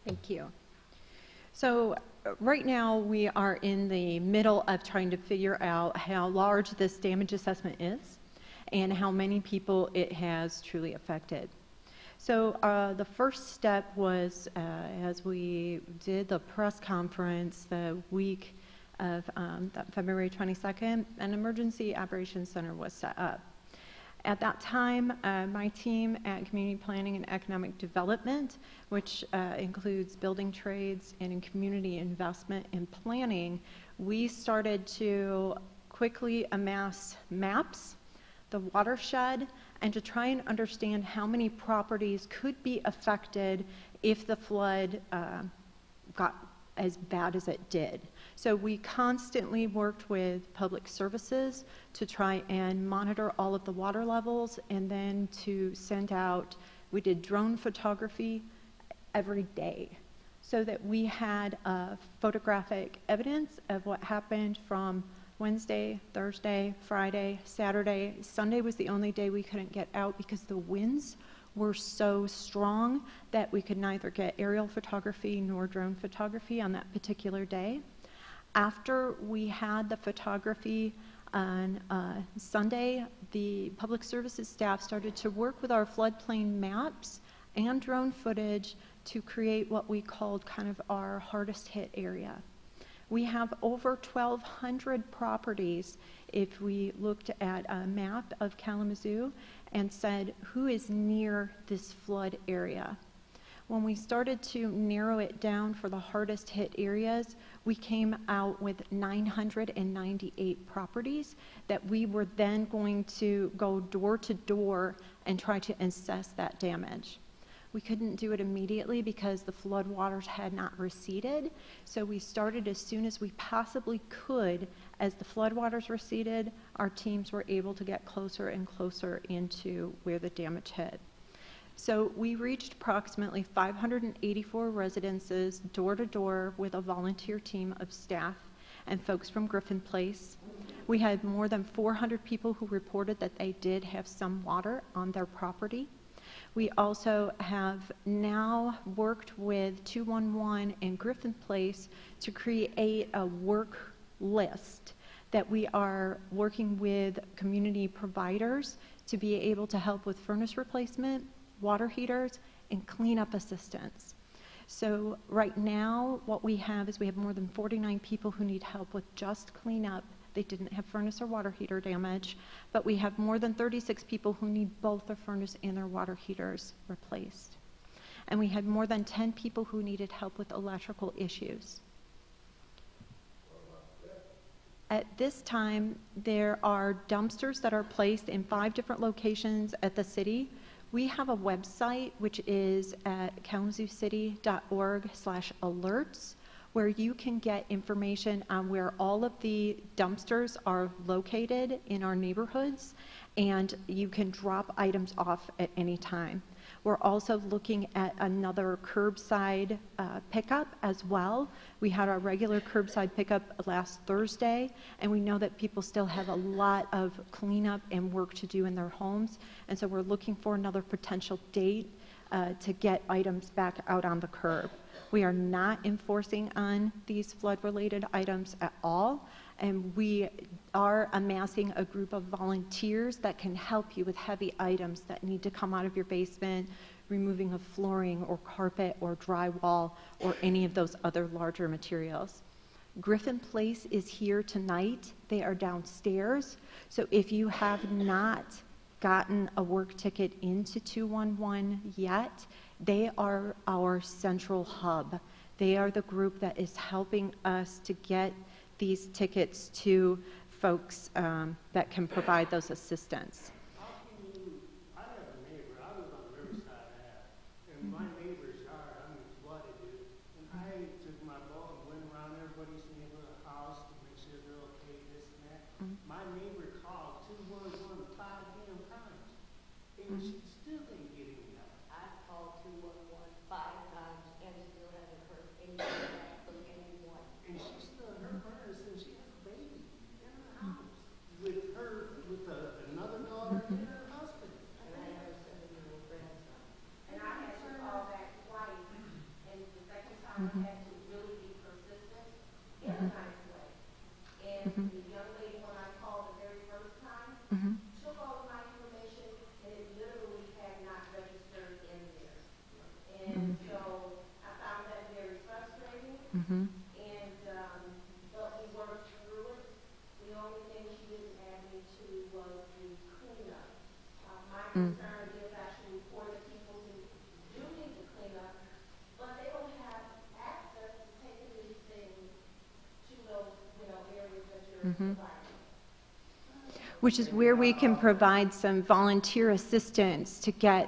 Thank you. So right now we are in the middle of trying to figure out how large this damage assessment is and how many people it has truly affected. So the first step was, as we did the press conference the week of February 22nd, an emergency operations center was set up. At that time, my team at Community Planning and Economic Development, which includes building trades and in community investment and planning, we started to quickly amass maps, the watershed, and to try and understand how many properties could be affected if the flood got as bad as it did. So we constantly worked with public services to try and monitor all of the water levels, and then to send out, we did drone photography every day so that we had photographic evidence of what happened from Wednesday, Thursday, Friday, Saturday. Sunday was the only day we couldn't get out because the winds were so strong that we could neither get aerial photography nor drone photography on that particular day. After we had the photography on Sunday, the public services staff started to work with our floodplain maps and drone footage to create what we called kind of our hardest hit area. We have over 1,200 properties if we looked at a map of Kalamazoo and said, who is near this flood area? When we started to narrow it down for the hardest hit areas, we came out with 998 properties that we were then going to go door to door and try to assess that damage. We couldn't do it immediately because the flood waters had not receded, so we started as soon as we possibly could. As the flood waters receded, our teams were able to get closer and closer into where the damage hit. So we reached approximately 584 residences door to door with a volunteer team of staff and folks from Griffin Place. We had more than 400 people who reported that they did have some water on their property. We also have now worked with 211 and Griffin Place to create a work list that we are working with community providers to be able to help with furnace replacement, water heaters, and cleanup assistance. So right now, what we have is we have more than 49 people who need help with just cleanup They didn't have furnace or water heater damage, but we have more than 36 people who need both their furnace and their water heaters replaced. And we had more than 10 people who needed help with electrical issues. At this time, there are dumpsters that are placed in 5 different locations at the city. We have a website, which is at kalamazooCity.org/alerts, where you can get information on where all of the dumpsters are located in our neighborhoods, and you can drop items off at any time. We're also looking at another curbside pickup as well. We had our regular curbside pickup last Thursday, and we know that people still have a lot of cleanup and work to do in their homes, and so we're looking for another potential date to get items back out on the curb. We are not enforcing on these flood-related items at all, and we are amassing a group of volunteers that can help you with heavy items that need to come out of your basement, removing of flooring or carpet or drywall or any of those other larger materials. Griffin Place is here tonight. They are downstairs. So if you have not gotten a work ticket into 211 yet, they are our central hub. They are the group that is helping us to get these tickets to folks that can provide those assistance. I have a neighbor, I live on the Riverside Ave, and my neighbor's yard, flooded, dude. And I took my boat and went around everybody's neighborhood house to make sure they're okay, this and that. My neighbor called 211 5 damn times, and she still didn't get any help. I called 211 5 times and still haven't heard anything back from anyone. And she's still in her furnace, and she has a baby in her house with another daughter and her husband. And I have a 7-year-old grandson. And I had to call back twice, and the second time I had to really be persistent in a nice way. And the young lady, when I called the very first time, took all of my information, and it literally had not registered in there. And so I found that very frustrating. And but we worked through it. The only thing she didn't add me to was the cleanup. My concern is actually for the people who do need to clean up, but they don't have access to taking these things to those, areas that you're providing. Which is where we can provide some volunteer assistance to get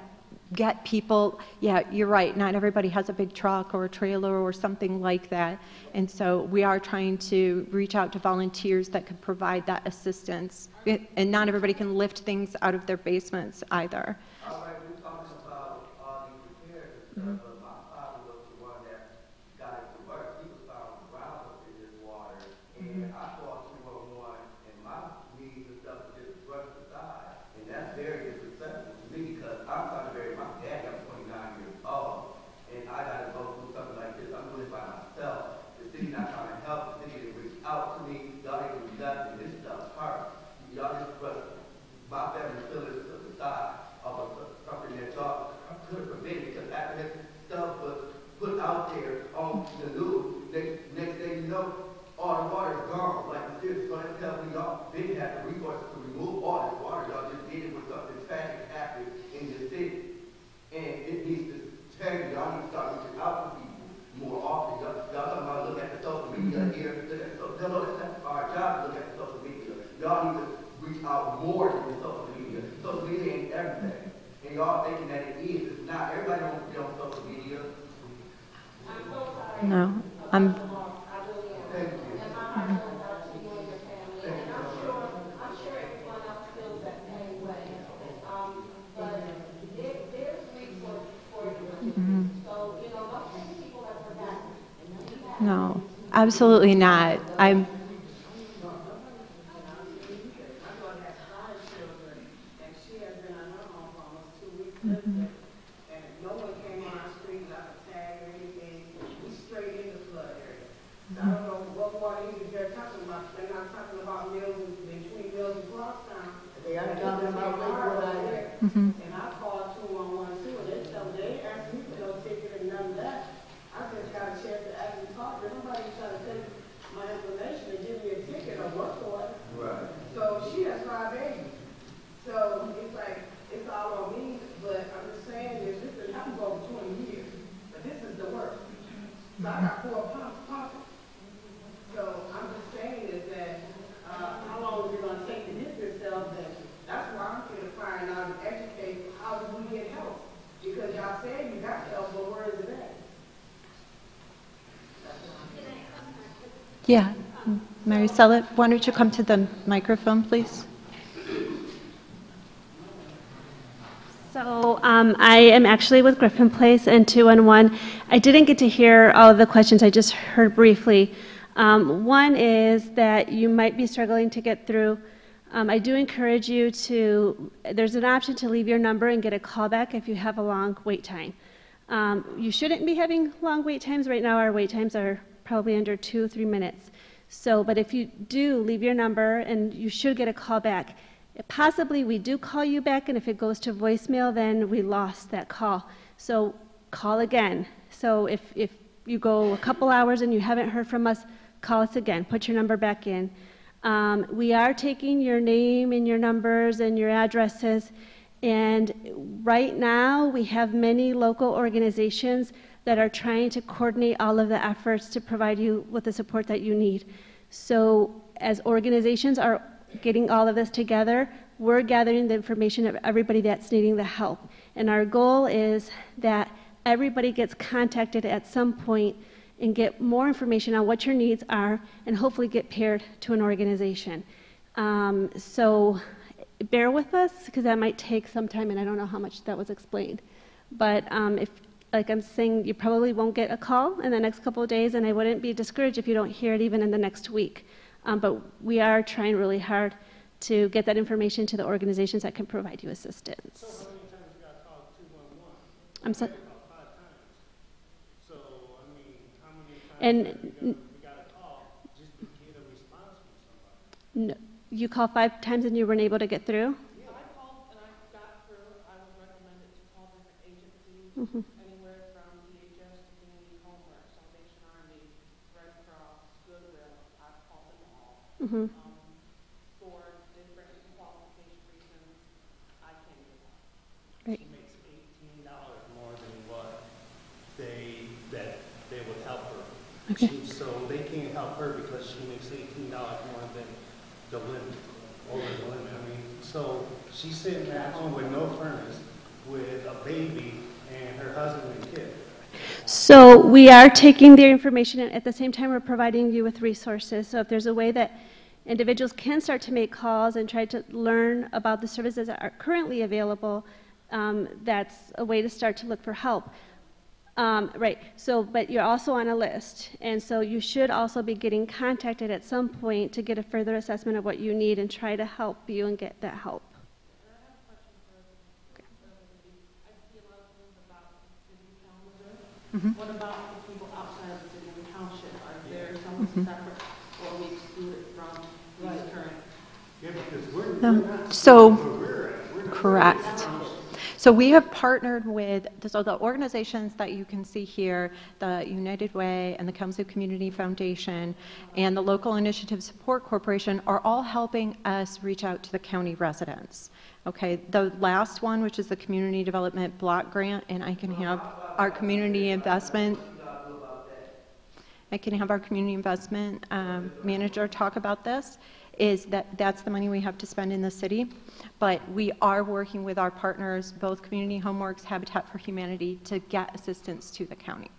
people, yeah, you're right, not everybody has a big truck or a trailer or something like that. And so we are trying to reach out to volunteers that could provide that assistance. And not everybody can lift things out of their basements either. All right, we're talking about all these repairs and stuff, but my father was the one that got it to work. He was found drowned up in this water, and I called 211, and my needs and stuff was just brushed aside, and that's very disrespectful to me because I'm trying to bury my dad. I'm 29 years old, and I got to go through something like this. I'm doing it by myself. The city not trying to help. The city didn't reach out to me. Y'all didn't do nothing. This stuff hurt. Y'all just brushed my family feelings to the side of something that y'all could have prevented, because after that stuff was put out there on the news, next thing you know, all the water is gone. Like the city's going to tell me y'all didn't have the resources to remove all this water. Y'all just did it with something tragic happened in the city. And it needs to change. Y'all need to start reaching out to people more often. Y'all talking about look at the social media here. No, that's not our job to look at the social media. Y'all need to reach out more than the social media. Social media ain't everything. And y'all thinking that it is. It's not. Everybody don't be on social media. I'm so sorry. No, I really am. Thank you. And my heart goes out to you and your family. And I'm sure everyone else feels that same way. But there's resources for you. So, don't think people are forgotten. No, absolutely not. I'm. And no one came on our street like a tag or anything. We straight in the flood area. So I don't know what water heaters they're talking about. They're not talking about Mills and between Mills and Crosstown. They are talking about Backwater there. And I called 211 too, and they asked me for no ticket and none of that. I just got a chance to actually talk. Nobody trying to take my information and give me a ticket or work for it. Yeah. Maricela, why don't you come to the microphone, please? So I am actually with Griffin Place and 211. I didn't get to hear all of the questions. I just heard briefly. One is that you might be struggling to get through. I do encourage you to, there's an option to leave your number and get a callback if you have a long wait time. You shouldn't be having long wait times. Right now our wait times are probably under 2 or 3 minutes. So, but if you do leave your number, and you should get a call back. Possibly we do call you back, and if it goes to voicemail, then we lost that call. So call again. So if you go a couple hours and you haven't heard from us, call us again. Put your number back in. We are taking your name and your numbers and your addresses, and right now we have many local organizations that are trying to coordinate all of the efforts to provide you with the support that you need. So as organizations are getting all of this together, we're gathering the information of everybody that's needing the help. And our goal is that everybody gets contacted at some point and get more information on what your needs are, and hopefully get paired to an organization. So bear with us, because that might take some time, and I don't know how much that was explained. But if, like I'm saying, you probably won't get a call in the next couple of days, and I wouldn't be discouraged if you don't hear it even in the next week. But we are trying really hard to get that information to the organizations that can provide you assistance. So how many times you got called 211? I'm sorry? 5 times. So, I mean, how many times And you got a call just to get a response from somebody? no, you called 5 times and you weren't able to get through? Yeah, I called and I got through. I was recommended to call different agencies, anywhere from DHS to Community Homework, Salvation Army, Red Cross, Goodwill. I've called them all. For different qualification reasons, I can't do that. Right. She makes $18 more than what they would help her. Okay. So they can't help her because she makes $18 more than the limit, over the limit. I mean, so she's sitting at home with no furnace, with a baby and her husband and kid. So we are taking their information, and at the same time we're providing you with resources. So if there's a way that individuals can start to make calls and try to learn about the services that are currently available, that's a way to start to look for help. Right, so, but you're also on a list, and so you should also be getting contacted at some point to get a further assessment of what you need and try to help you and get that help. What about the people outside of the city of the township? Are there some separate, or are we excluded from these current? Yeah, because we're not. So, We're correct. So we have partnered with, so the organizations that you can see here, the United Way and the Kalamazoo Community Foundation and the Local Initiative Support Corporation are all helping us reach out to the county residents. Okay, the last one, which is the Community Development Block Grant, and I can have our community investment manager talk about this, is that's the money we have to spend in the city. But we are working with our partners, both Community Homeworks, Habitat for Humanity, to get assistance to the county.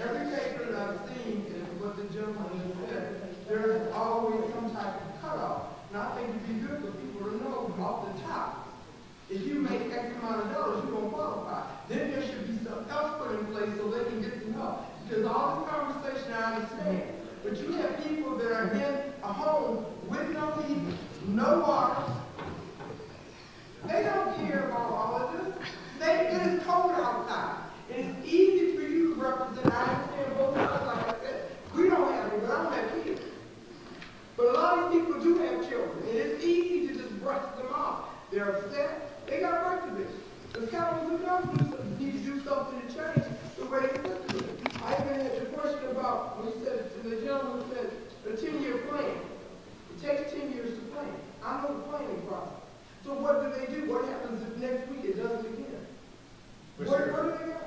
Every paper that I've seen is what the gentleman just said. There's always some type of cutoff. And I think it'd be good for people to know off the top, if you make X amount of dollars, you're going to qualify. Then there should be something else put in place so they can get some help. Because all this conversation I understand, but you have people that are in a home with no heat, no water. They don't care about all of this. It is cold outside. And it's easy for you to represent. I understand both sides, like I said. We don't have it, but I don't have kids. But a lot of people do have children, and it's easy to just brush them off. They're upset. They got right to this. The Kalamazoo needs to do something to change the way they look at it. I even had the question about, when he said, the gentleman said, a 10-year plan. It takes 10 years to plan. I know the planning process. So what do they do? What happens if next week it does it again? Where do they go?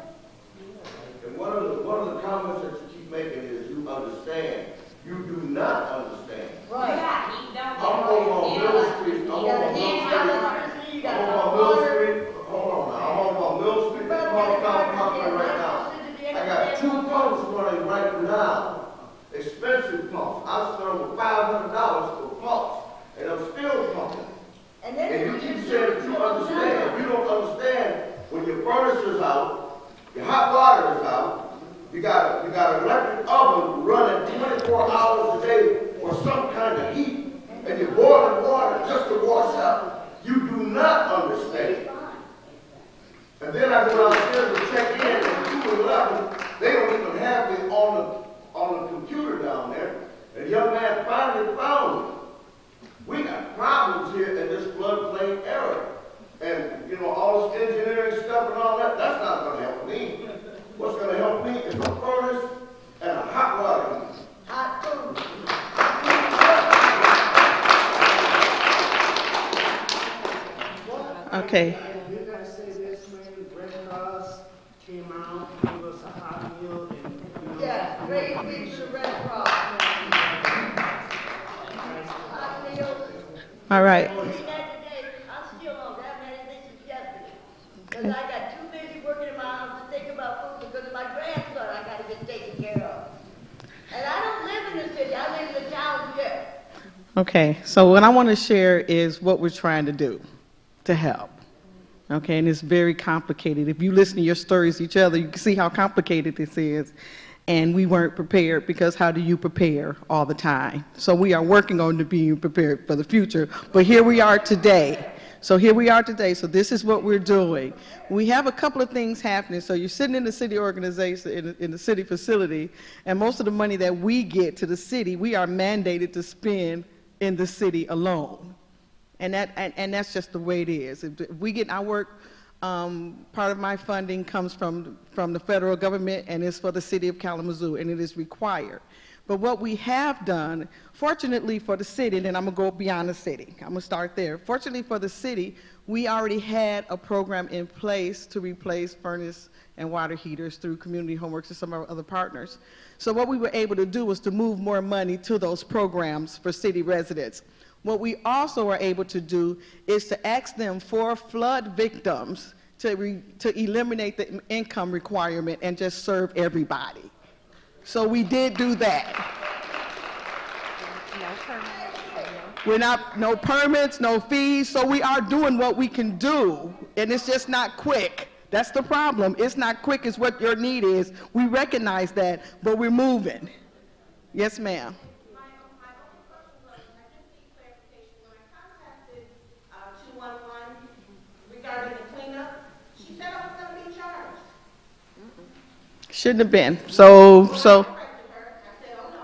And one of the comments that you keep making is you understand. You do not understand. Right. I'm over on Middle Street. I'm over on your furnace is out, your hot water is out, you got an electric oven running 24 hours a day for some kind of heat, and you're boiling water just to wash up. You do not understand. And then I go downstairs to check in at 2:11. They don't even have me on the computer down there. And the young man finally found me. We got problems here in this floodplain area. And, you know, all this engineering stuff and all that, that's not going to help me. What's going to help me is a furnace and a hot water heater. Hot food. Okay. Did I say this, man? Red Cross came out, gave us a hot meal, and, you know. Yeah, great big to the Red Cross. Hot meal. All right. I'm still on that many dishes yesterday. Because I got too busy working in my house to think about food because of my grandson I got to get taken care of. And I don't live in the city, I live in the township. Okay, so what I want to share is what we're trying to do to help. Okay, and it's very complicated. If you listen to your stories each other, you can see how complicated this is. And we weren't prepared because how do you prepare all the time? So we are working on to being prepared for the future. But here we are today. So here we are today. So this is what we're doing. We have a couple of things happening. So you're sitting in the city organization, in the city facility, and most of the money that we get to the city, we are mandated to spend in the city alone. And that's just the way it is. If we get our work, part of my funding comes from the federal government, and it's for the city of Kalamazoo, and it is required. But what we have done, fortunately for the city, and then I'm going to go beyond the city. I'm going to start there. Fortunately for the city, we already had a program in place to replace furnace and water heaters through community homeworks and some of our other partners. So what we were able to do was to move more money to those programs for city residents. What we also are able to do is to ask them for flood victims to eliminate the income requirement and just serve everybody. So we did do that. No permits, no fees, so we are doing what we can do, and it's just not quick. That's the problem. It's not quick as what your need is. We recognize that, but we're moving. Yes, ma'am. Shouldn't have been. So,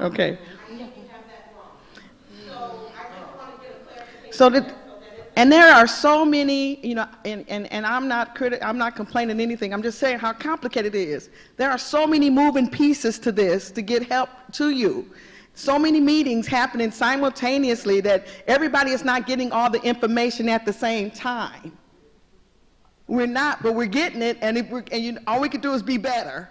okay. And there are so many, you know, and I'm not complaining anything. I'm just saying how complicated it is. There are so many moving pieces to this to get help to you. So many meetings happening simultaneously that everybody is not getting all the information at the same time. We're not, but we're getting it, and all we can do is be better.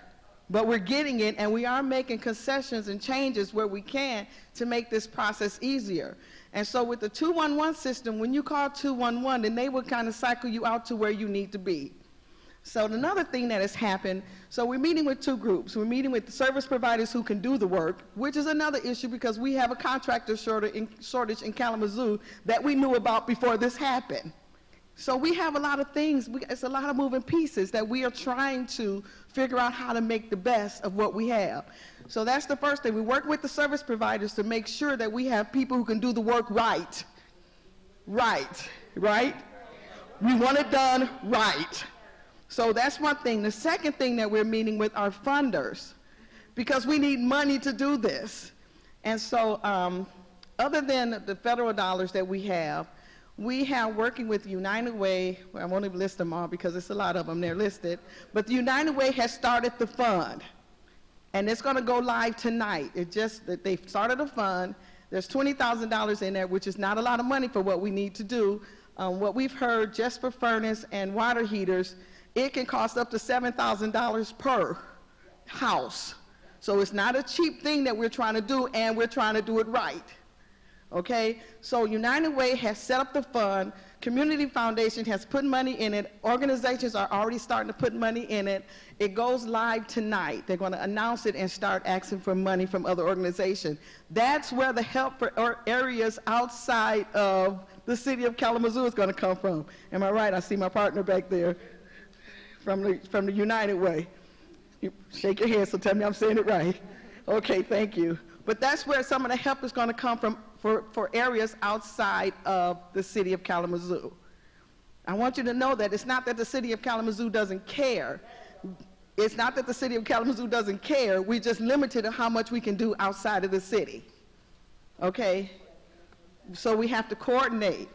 But we're getting it, and we are making concessions and changes where we can to make this process easier. And so with the 211 system, when you call 211, then they will kind of cycle you out to where you need to be. So another thing that has happened, so we're meeting with two groups. We're meeting with the service providers who can do the work, which is another issue because we have a contractor shortage in Kalamazoo that we knew about before this happened. So we have a lot of things, it's a lot of moving pieces that we are trying to figure out how to make the best of what we have. So that's the first thing. We work with the service providers to make sure that we have people who can do the work right. Right? We want it done right. So that's one thing. The second thing that we're meeting with are funders because we need money to do this. And so other than the federal dollars that we have working with United Way, well, I won't even list them all because it's a lot of them, they're listed, but the United Way has started the fund, and it's going to go live tonight. It just that they've started a fund. There's $20,000 in there, which is not a lot of money for what we need to do. What we've heard just for furnace and water heaters, it can cost up to $7,000 per house. So it's not a cheap thing that we're trying to do, and we're trying to do it right. Okay, so United Way has set up the fund, Community Foundation has put money in it, organizations are already starting to put money in it. It goes live tonight. They're going to announce it and start asking for money from other organizations. That's where the help for areas outside of the city of Kalamazoo is going to come from. Am I right? I see my partner back there from the United Way. You shake your head, so tell me I'm saying it right. Okay, thank you. But that's where some of the help is going to come from for areas outside of the city of Kalamazoo. I want you to know that it's not that the city of Kalamazoo doesn't care. It's not that the city of Kalamazoo doesn't care. We're just limited to how much we can do outside of the city. Okay? So we have to coordinate.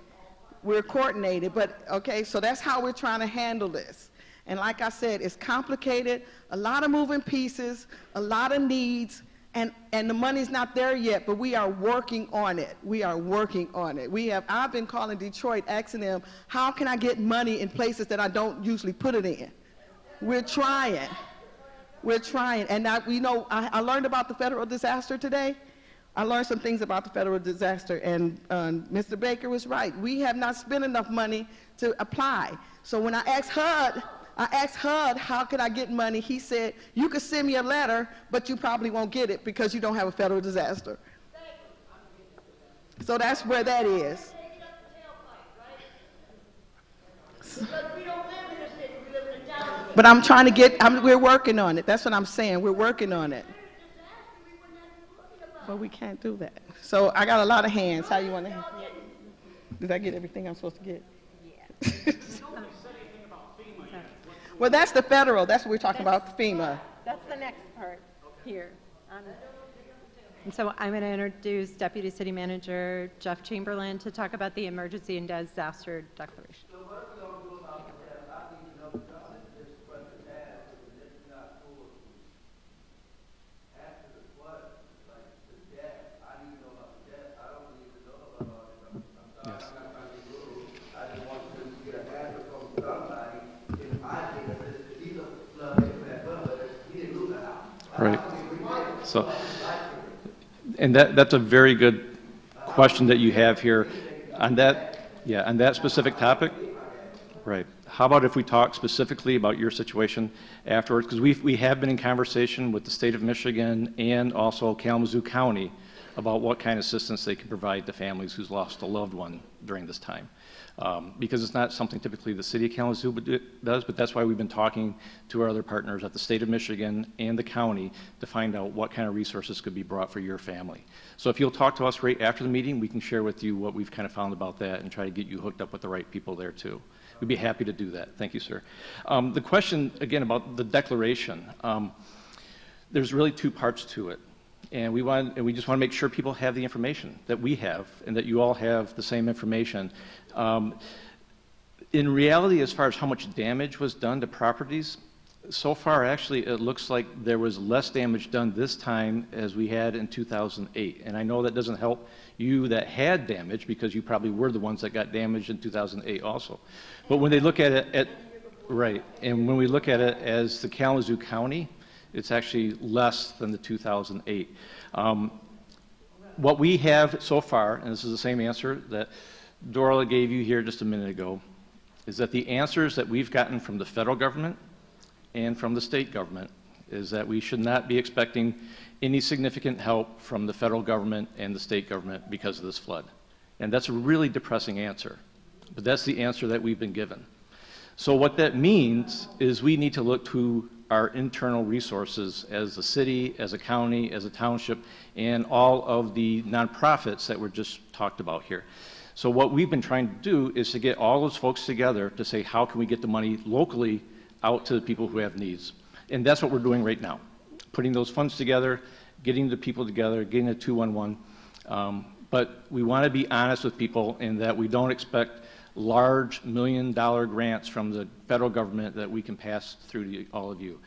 We're coordinated, but okay, so that's how we're trying to handle this. And like I said, it's complicated, a lot of moving pieces, a lot of needs, and the money's not there yet, but we are working on it. We are working on it. I've been calling Detroit, asking them, how can I get money in places that I don't usually put it in? We're trying. We're trying. And now, you know, I learned about the federal disaster today. I learned some things about the federal disaster, and Mr. Baker was right. We have not spent enough money to apply. So when I asked HUD, how could I get money? He said, you could send me a letter, but you probably won't get it because you don't have a federal disaster. So that's where that is. But I'm trying to we're working on it. That's what I'm saying. We're working on it. But we can't do that. So I got a lot of hands. How you want to? Did I get everything I'm supposed to get? Yeah. Well, that's the federal. That's what we're talking about, FEMA. That's the next part here. And so I'm going to introduce Deputy City Manager Jeff Chamberlain to talk about the emergency and disaster declaration. Right. So, and that's a very good question that you have here on that. Yeah, on that specific topic. Right. How about if we talk specifically about your situation afterwards? Because we have been in conversation with the state of Michigan and also Kalamazoo County about what kind of assistance they can provide to families who's lost a loved one during this time. Because it's not something typically the city of Kalamazoo does, but that's why we've been talking to our other partners at the state of Michigan and the county to find out what kind of resources could be brought for your family. So if you'll talk to us right after the meeting, we can share with you what we've kind of found about that and try to get you hooked up with the right people there too. We'd be happy to do that. Thank you, sir. The question, again, about the declaration, there's really two parts to it. And we just want to make sure people have the information that we have and that you all have the same information. In reality, as far as how much damage was done to properties, so far actually it looks like there was less damage done this time as we had in 2008. And I know that doesn't help you that had damage because you probably were the ones that got damaged in 2008 also. But when they look at it right, and when we look at it as the Kalamazoo County, it's actually less than the 2008. What we have so far, and this is the same answer that Dorla gave you here just a minute ago, is that the answers that we've gotten from the federal government and from the state government is that we should not be expecting any significant help from the federal government and the state government because of this flood. And that's a really depressing answer, but that's the answer that we've been given. So what that means is we need to look to our internal resources as a city, as a county, as a township, and all of the nonprofits that were just talked about here. So what we've been trying to do is to get all those folks together to say, how can we get the money locally out to the people who have needs? And that's what we're doing right now, putting those funds together, getting the people together, getting a 211. But we want to be honest with people in that we don't expect large $1 million grants from the federal government that we can pass through to all of you.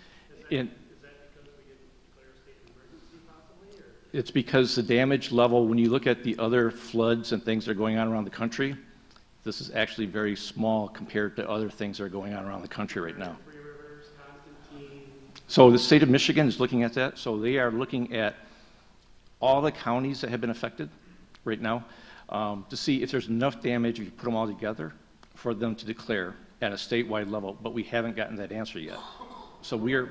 Is that because we didn't declare a state of emergency possibly? Or? It's because the damage level, when you look at the other floods and things that are going on around the country, this is actually very small compared to other things that are going on around the country right now. So the state of Michigan is looking at that. So they are looking at all the counties that have been affected right now to see if there's enough damage, if you put them all together, for them to declare at a statewide level. But we haven't gotten that answer yet. So we're...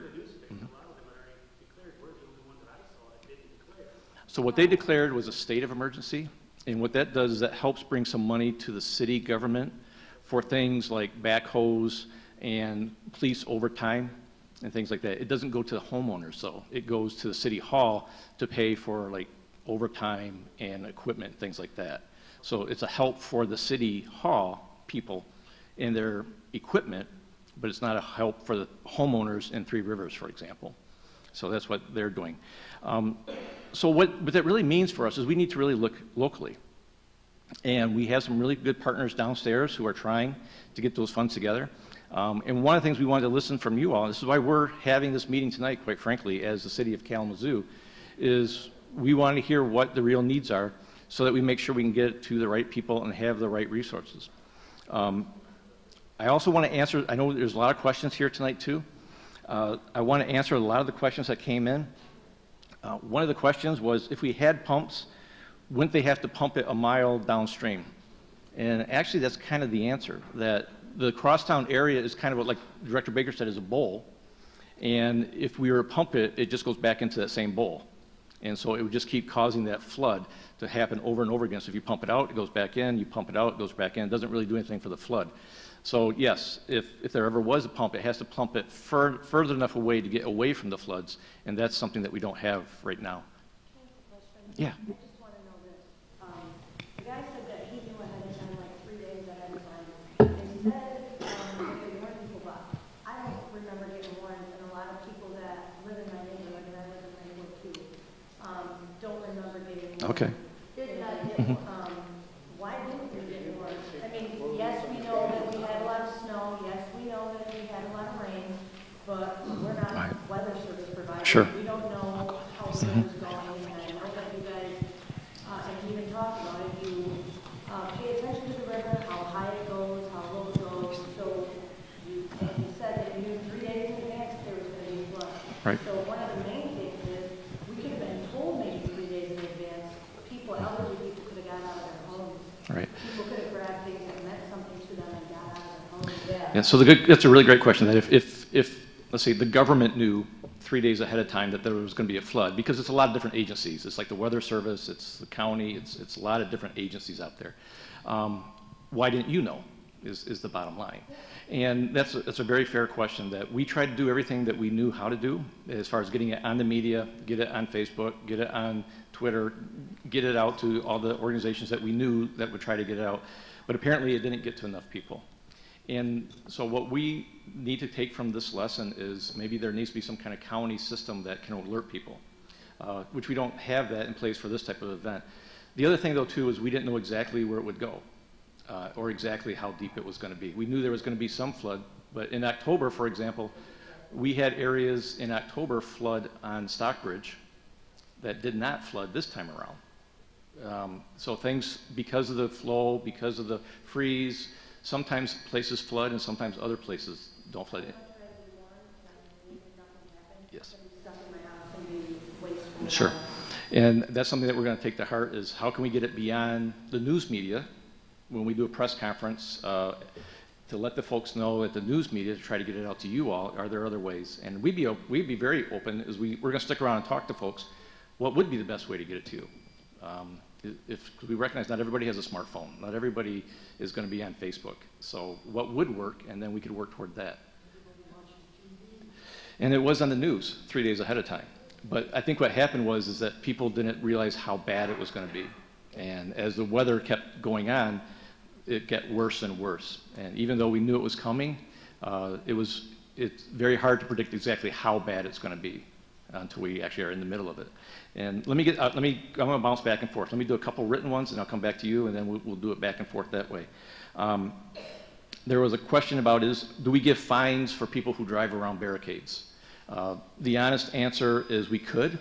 So what they declared was a state of emergency. And what that does is that helps bring some money to the city government for things like backhoes and police overtime and things like that. It doesn't go to the homeowners, though. It goes to the city hall to pay for like overtime and equipment, things like that. So it's a help for the city hall people and their equipment, but it's not a help for the homeowners in Three Rivers, for example. So that's what they're doing. So what that really means for us is we need to really look locally. And we have some really good partners downstairs who are trying to get those funds together. And one of the things we wanted to listen from you all, and this is why we're having this meeting tonight, quite frankly, as the city of Kalamazoo, is we want to hear what the real needs are so that we make sure we can get it to the right people and have the right resources. I also want to answer, I know there's a lot of questions here tonight too. I want to answer a lot of the questions that came in. One of the questions was, if we had pumps, wouldn't they have to pump it a mile downstream? And actually that's kind of the answer, that the crosstown area is kind of what, like Director Baker said, is a bowl. And if we were to pump it, it just goes back into that same bowl. And so it would just keep causing that flood to happen over and over again. So if you pump it out, it goes back in, you pump it out, it goes back in. It doesn't really do anything for the flood. So yes, if there ever was a pump, it has to pump it further enough away to get away from the floods. And that's something that we don't have right now. Yeah. I just want to know this. The guy said that he knew ahead of time, like 3 days ahead of time. They said that they warned people, but I don't remember getting warned, and a lot of people that live in my neighborhood, and I live in my neighborhood too, don't remember getting warned. Okay. Did not get, why didn't we get warned? I mean, yes, we know that we had a lot of snow, yes, we know that we had a lot of rain, but we're not weather service providers. Sure. We don't know how the weather's going. Talk about it, you pay attention to the river, how high it goes, how low it goes. So you said that you knew 3 days in advance there was going to be a flood. Right. So one of the main things is we could have been told maybe 3 days in advance. People, elderly people, could have got out of their homes. Right. People could have grabbed things that meant something to them and got out of their homes. Yeah. So that's a really great question. That if let's say the government knew 3 days ahead of time that there was going to be a flood, because it's a lot of different agencies. It's like the Weather Service, it's the county, it's a lot of different agencies out there. Why didn't you know is the bottom line. And that's a very fair question. That we tried to do everything that we knew how to do as far as getting it on the media, get it on Facebook, get it on Twitter, get it out to all the organizations that we knew that would try to get it out. But apparently it didn't get to enough people. And so what we need to take from this lesson is maybe there needs to be some kind of county system that can alert people, which we don't have that in place for this type of event. The other thing, though, too, is we didn't know exactly where it would go or exactly how deep it was going to be. We knew there was going to be some flood, but in October, for example, we had areas in October flood on Stockbridge that did not flood this time around. So things, because of the flow, because of the freeze, sometimes places flood and sometimes other places don't flood. Yes. Sure. And that's something that we're going to take to heart, is how can we get it beyond the news media when we do a press conference to let the folks know at the news media to try to get it out to you all. Are there other ways? And we'd be very open as we're going to stick around and talk to folks. What would be the best way to get it to you? If we recognize not everybody has a smartphone, not everybody is going to be on Facebook. So what would work, and then we could work toward that. And it was on the news 3 days ahead of time. But I think what happened was that people didn't realize how bad it was going to be. And as the weather kept going on, it got worse and worse. And even though we knew it was coming, it's very hard to predict exactly how bad it's going to be until we actually are in the middle of it. And I'm going to bounce back and forth. Let me do a couple written ones, and I'll come back to you, and then we'll do it back and forth that way. There was a question about do we give fines for people who drive around barricades? The honest answer is we could,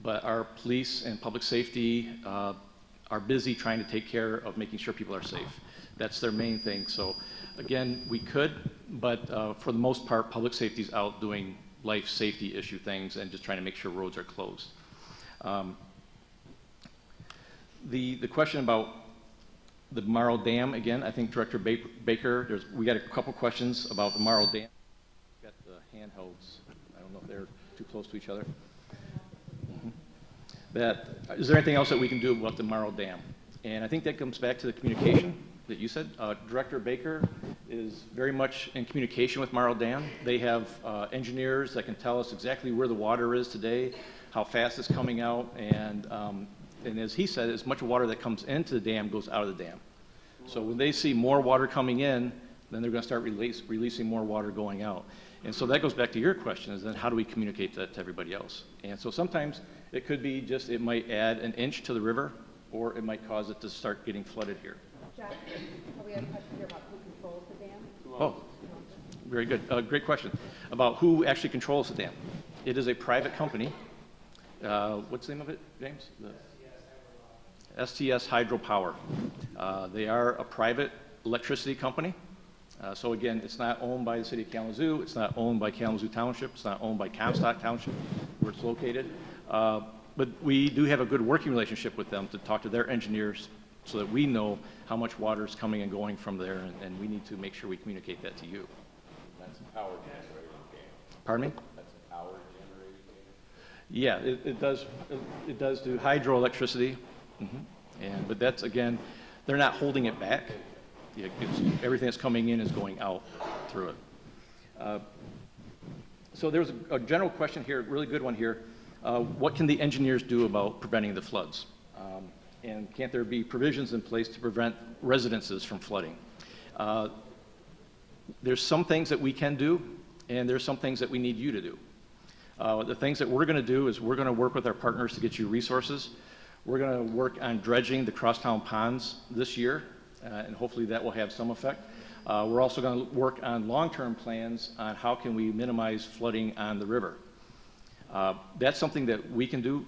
but our police and public safety are busy trying to take care of making sure people are safe. That's their main thing. So again, we could, but for the most part, public safety's out doing life safety issue things and just trying to make sure roads are closed. The question about the Morrow Dam, again, I think Director Baker, we got a couple questions about the Morrow Dam. We've got the handhelds. I don't know if they're too close to each other. Is there anything else that we can do about the Morrow Dam? And I think that comes back to the communication that you said. Director Baker, is very much in communication with Morrow Dam. They have engineers that can tell us exactly where the water is today, how fast it's coming out, and as he said, as much water that comes into the dam goes out of the dam. So when they see more water coming in, then they're going to start releasing more water going out. And so that goes back to your question, is then how do we communicate that to everybody else? And so sometimes it could be just, it might add an inch to the river, or it might cause it to start getting flooded here. Jack, we have a question here about who controls the dam. Oh, very good. Great question. About who actually controls the dam. It is a private company. What's the name of it, James? STS Hydropower. They are a private electricity company. So again, it's not owned by the city of Kalamazoo. It's not owned by Kalamazoo Township. It's not owned by Comstock Township, where it's located. But we do have a good working relationship with them to talk to their engineers so that we know how much water is coming and going from there, and we need to make sure we communicate that to you. That's a power generating dam. Pardon me? That's a power generating dam. Yeah, it does do hydroelectricity, but that's, again, they're not holding it back. Yeah, everything that's coming in is going out through it. So there's a general question here, really good one here. What can the engineers do about preventing the floods? And can't there be provisions in place to prevent residences from flooding? There's some things that we can do, and there's some things that we need you to do. The things that we're going to do is we're going to work with our partners to get you resources. We're going to work on dredging the crosstown ponds this year, and hopefully that will have some effect. We're also going to work on long-term plans on how can we minimize flooding on the river. That's something that we can do.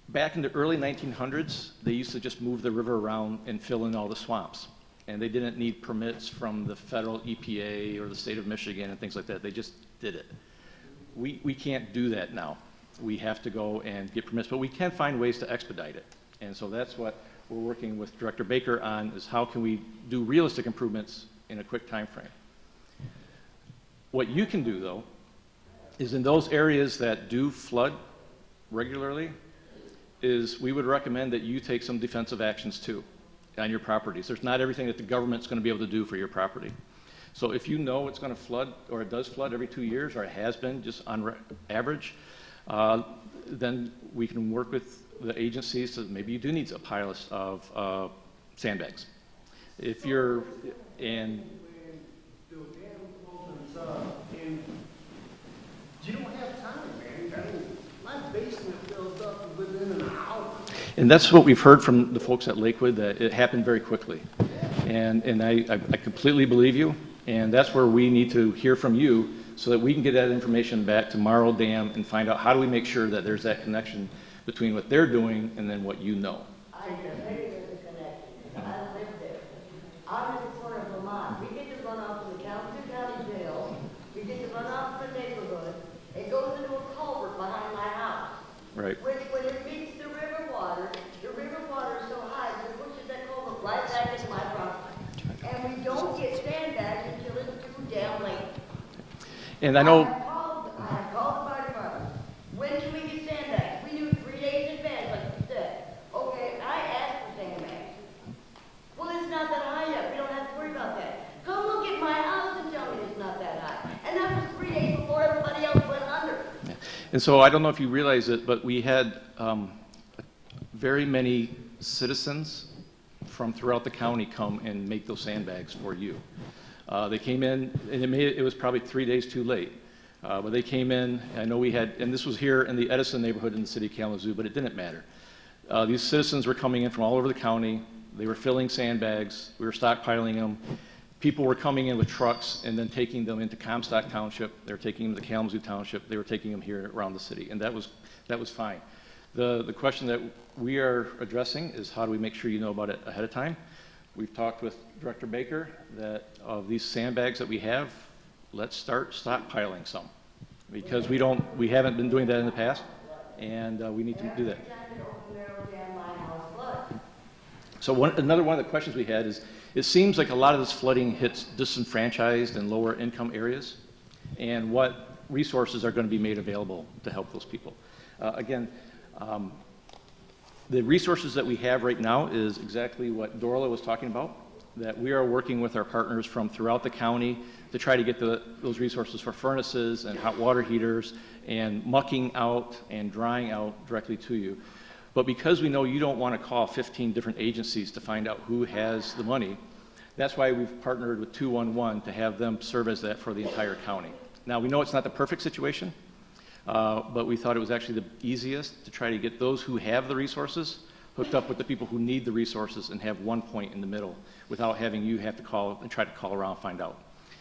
Back in the early 1900s, they used to just move the river around and fill in all the swamps. And they didn't need permits from the federal EPA or the state of Michigan and things like that. They just did it. We can't do that now. We have to go and get permits, but we can find ways to expedite it. And so that's what we're working with Director Baker on, is how can we do realistic improvements in a quick time frame. What you can do, though, is in those areas that do flood regularly, is we would recommend that you take some defensive actions too on your properties. There's not everything that the government's going to be able to do for your property. So if you know it's going to flood, or it does flood every 2 years, or it has been just on average, then we can work with the agencies to maybe you do need a pile of sandbags. If you're, and you don't have time, man. I mean, my basement fills up within an hour. And that's what we've heard from the folks at Lakewood, that it happened very quickly. And I completely believe you, and that's where we need to hear from you so that we can get that information back to Morrow Dam and find out how do we make sure that there's that connection between what they're doing and then what you know. I know there's a connection. I live there. I'm in the corner of Vermont. We get to run off to the Kalamazoo County Jail. We get to run off to the neighborhood. It goes into a culvert behind my house. Right. Which, when it meets the river water is so high that it pushes that culvert right back into my property. And we don't get sandbags until it's too damn late. And I know. I have called the fire department. When can we get sandbags? We knew 3 days in advance, like you said. Okay, I asked for sandbags. Well, it's not that high yet. We don't have to worry about that. Go look at my house and tell me it's not that high. And that was 3 days before everybody else went under. And so I don't know if you realize it, but we had very many citizens from throughout the county come and make those sandbags for you. They came in, and it was probably 3 days too late. But they came in, I know we had, and this was here in the Edison neighborhood in the city of Kalamazoo, but it didn't matter. These citizens were coming in from all over the county. They were filling sandbags. We were stockpiling them. People were coming in with trucks and then taking them into Comstock Township. They were taking them to Kalamazoo Township. They were taking them here around the city, and that was fine. The question that we are addressing is how do we make sure you know about it ahead of time. We've talked with Director Baker that of these sandbags that we have, let's start stockpiling some, because we haven't been doing that in the past, and we need to do that. So another one of the questions we had is, it seems like a lot of this flooding hits disenfranchised and lower income areas, and what resources are going to be made available to help those people. The resources that we have right now is exactly what Dorla was talking about. that we are working with our partners from throughout the county to try to get those resources for furnaces and hot water heaters and mucking out and drying out directly to you. But because we know you don't want to call 15 different agencies to find out who has the money, that's why we've partnered with 211 to have them serve as that for the entire county. Now, we know it's not the perfect situation, but we thought it was actually the easiest to try to get those who have the resources hooked up with the people who need the resources and have one point in the middle without having you have to call and try to call around and find out.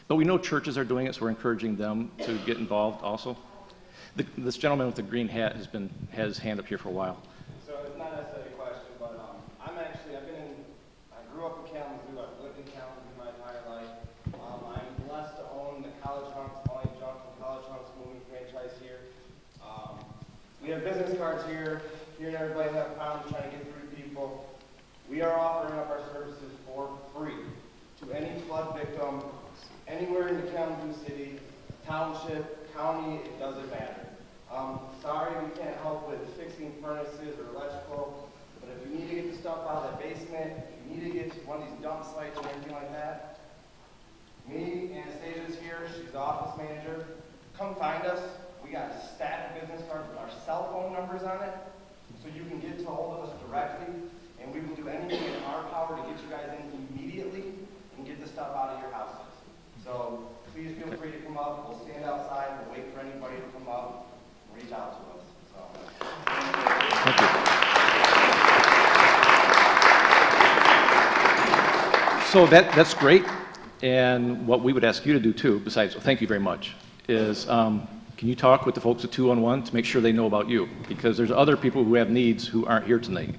But we know churches are doing it, so we're encouraging them to get involved also. This gentleman with the green hat has his hand up here for a while. So it's not necessarily a question, but I grew up in Kalamazoo. I've lived in Kalamazoo my entire life. I'm blessed to own the College Hunks, Volume Junk from College Hunks moving franchise here. We have business cards here. Hearing everybody have problems trying to get through to people. We are offering up our services for free to any flood victim anywhere in the Kalamazoo City, township, county, it doesn't matter. Sorry we can't help with fixing furnaces or electrical, but if you need to get the stuff out of the basement, if you need to get to one of these dump sites and everything like that, me, Anastasia's here, she's the office manager. Come find us. We got a stack of business cards with our cell phone numbers on it, so you can get to hold of us directly, and we will do anything in our power to get you guys in immediately and get the stuff out of your houses. So please feel free to come up. We'll stand outside. We'll wait for anybody to come up and reach out to us. Thank you. So that's great. And what we would ask you to do too, besides, thank you very much, is can you talk with the folks at 211 to make sure they know about you? Because there's other people who have needs who aren't here tonight.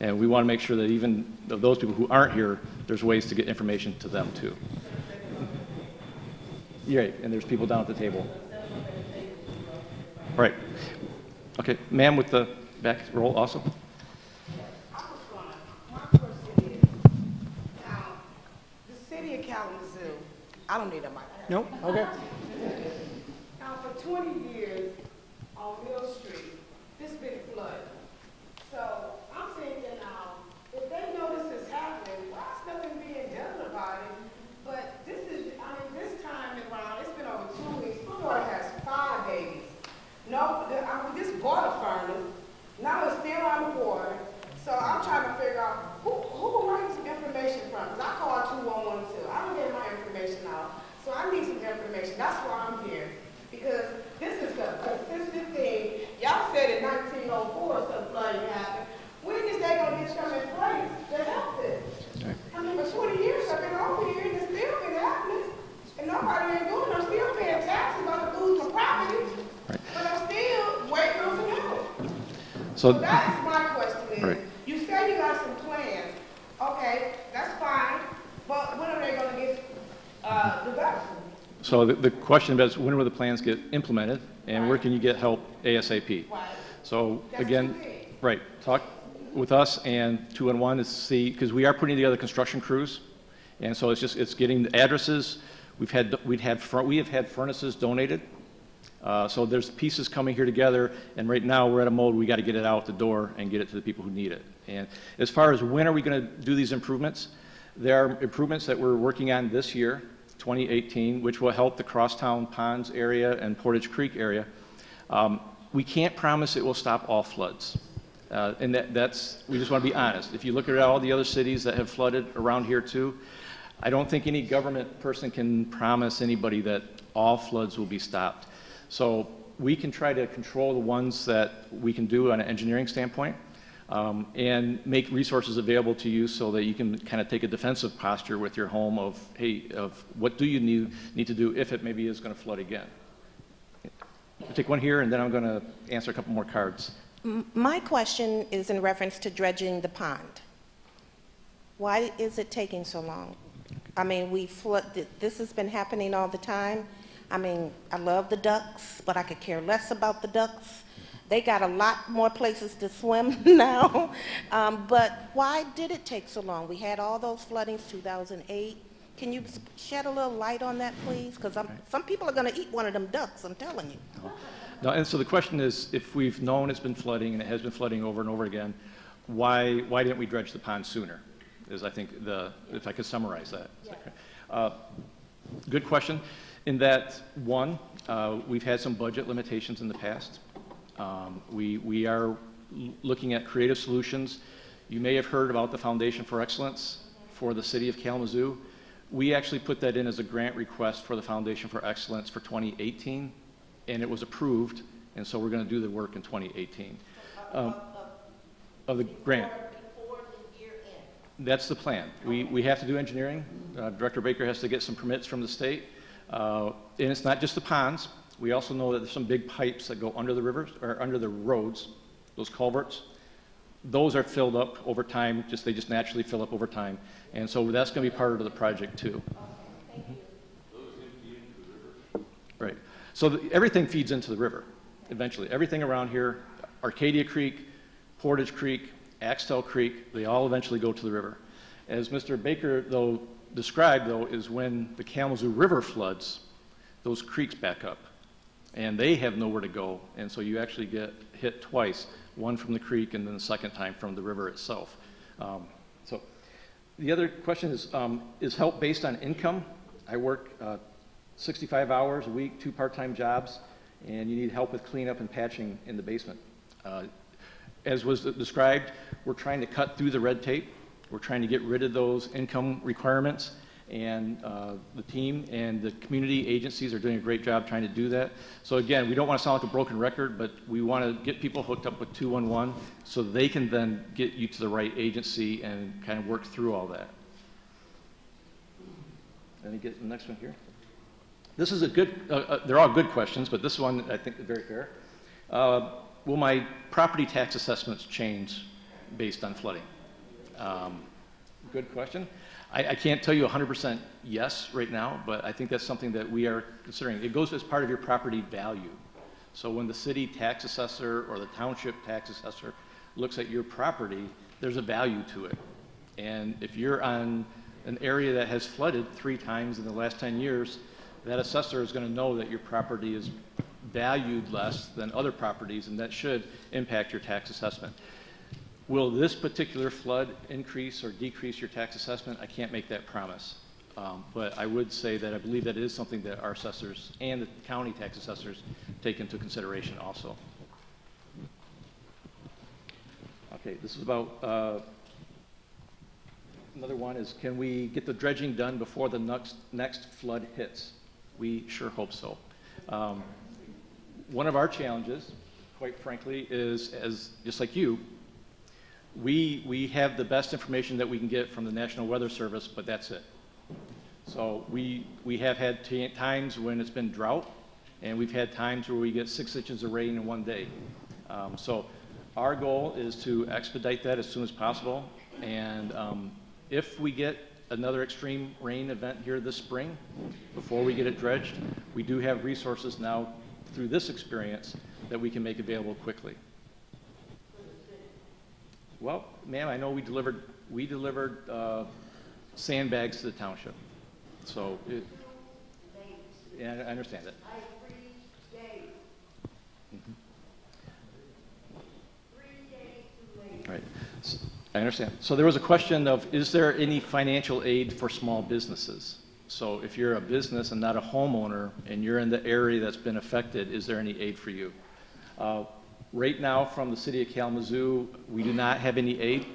And we want to make sure that even of those people who aren't here, there's ways to get information to them too. Yeah, and there's people down at the table. Right. Okay, ma'am with the back roll also. The city of Kalamazoo, I don't need a mic. Nope, okay. Now, for 20 years on Mill Street, this been flooded. So I'm thinking now, if they know this is happening, why is nothing being done about it? But this is, this time around, it's been over 2 weeks. My daughter has 5 babies. No, we just bought a furnace. Now it's still on the water. So I'm trying to figure out who will write some information from? Because I called 211 too. I don't get my information out. So I need some information. That's why I'm here. Because this is a consistent thing. Y'all said in 1904 some flooding happened. When is they going to get some in place to help this? I mean, for 20 years I've been over here and it's still been happening. And nobody ain't doing it. I'm still paying taxes on the lose my property. Right. But I'm still waiting on some help. So that's my question is, right. You say you got some plans. Okay, that's fine. But when are they going to get developed? So the question is, when will the plans get implemented, and where can you get help ASAP? Right. So again, right, talk with us and 211 to see, because we are putting together construction crews, and so it's getting the addresses. We have had furnaces donated, so there's pieces coming here together, and right now we're at a mode we got to get it out the door and get it to the people who need it. And as far as when are we going to do these improvements, there are improvements that we're working on this year, 2018, which will help the Crosstown Ponds area and Portage Creek area. We can't promise it will stop all floods. And we just want to be honest. If you look at all the other cities that have flooded around here too, I don't think any government person can promise anybody that all floods will be stopped. So we can try to control the ones that we can do on an engineering standpoint, and make resources available to you so that you can kind of take a defensive posture with your home of, hey, of what do you need to do if it maybe is going to flood again. I'll take one here, and then I'm going to answer a couple more cards. My question is in reference to dredging the pond. Why is it taking so long? I mean, this has been happening all the time. I mean, I love the ducks, but I could care less about the ducks. They got a lot more places to swim now. But why did it take so long? We had all those floodings, 2008. Can you shed a little light on that, please? Because some people are going to eat one of them ducks, I'm telling you. No, and so the question is, if we've known it's been flooding, and it has been flooding over and over again, why didn't we dredge the pond sooner? is I think if I could summarize that. Good question. In that, one, we've had some budget limitations in the past. We are looking at creative solutions. You may have heard about the Foundation for Excellence for the city of Kalamazoo. We actually put that in as a grant request for the Foundation for Excellence for 2018, and it was approved, and so we're going to do the work in 2018. Of the grant. That's the plan. We have to do engineering. Director Baker has to get some permits from the state. And it's not just the ponds. We also know that there's some big pipes that go under the rivers, or under the roads, those culverts. Those are filled up over time, they just naturally fill up over time. And so that's going to be part of the project too. Right. So everything feeds into the river, eventually. Everything around here, Arcadia Creek, Portage Creek, Axtell Creek, they all eventually go to the river. As Mr. Baker, though, described, though, is when the Kalamazoo River floods, those creeks back up. And they have nowhere to go, and so you actually get hit twice, one from the creek and then the second time from the river itself. So the other question is help based on income? I work 65 hours a week, 2 part-time jobs, and you need help with cleanup and patching in the basement. As was described, we're trying to cut through the red tape. We're trying to get rid of those income requirements, and the team and the community agencies are doing a great job trying to do that. So again, we don't want to sound like a broken record, but we want to get people hooked up with 211 so they can then get you to the right agency and kind of work through all that. Let me get the next one here. This is a good, they're all good questions, but this one I think is very fair. Will my property tax assessments change based on flooding? Good question. I can't tell you 100% yes right now, but I think that's something that we are considering. It goes as part of your property value. So when the city tax assessor or the township tax assessor looks at your property, there's a value to it. And if you're on an area that has flooded 3 times in the last 10 years, that assessor is going to know that your property is valued less than other properties, and that should impact your tax assessment. Will this particular flood increase or decrease your tax assessment? I can't make that promise. But I would say that I believe that it is something that our assessors and the county tax assessors take into consideration also. Okay, this is about, another one is, can we get the dredging done before the next flood hits? We sure hope so. One of our challenges, quite frankly, is just like you, we have the best information that we can get from the National Weather Service, but that's it. So we have had times when it's been drought, and we've had times where we get 6 inches of rain in one day. So our goal is to expedite that as soon as possible, and if we get another extreme rain event here this spring, before we get it dredged, we do have resources now through this experience that we can make available quickly. Well, ma'am, I know we delivered sandbags to the township. So, yeah, I understand that. Right. So, I understand. So there was a question of, is there any financial aid for small businesses? So if you're a business and not a homeowner and you're in the area that's been affected, is there any aid for you? Right now from the city of Kalamazoo, we do not have any aid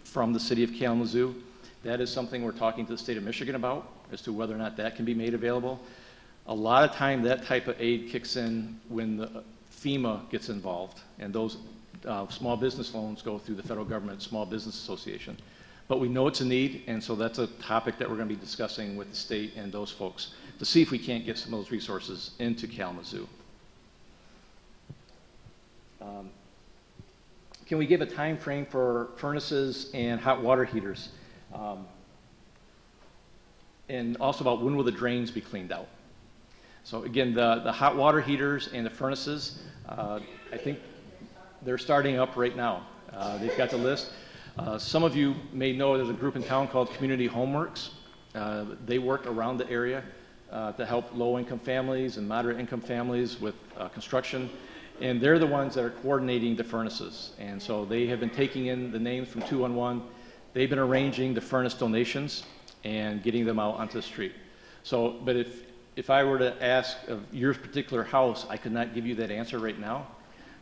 from the city of Kalamazoo. That is something we're talking to the state of Michigan about as to whether or not that can be made available. A lot of time that type of aid kicks in when the FEMA gets involved, and those small business loans go through the federal government Small Business Association. But we know it's a need, and so that's a topic that we're going to be discussing with the state and those folks to see if we can't get some of those resources into Kalamazoo. Can we give a time frame for furnaces and hot water heaters? And also about when will the drains be cleaned out? So again, the hot water heaters and the furnaces, I think they're starting up right now. They've got the list. Some of you may know there's a group in town called Community Homeworks. They work around the area to help low-income families and moderate-income families with construction. And they're the ones that are coordinating the furnaces. And so they have been taking in the names from 211 They've been arranging the furnace donations and getting them out onto the street. So, but if I were to ask of your particular house, I could not give you that answer right now.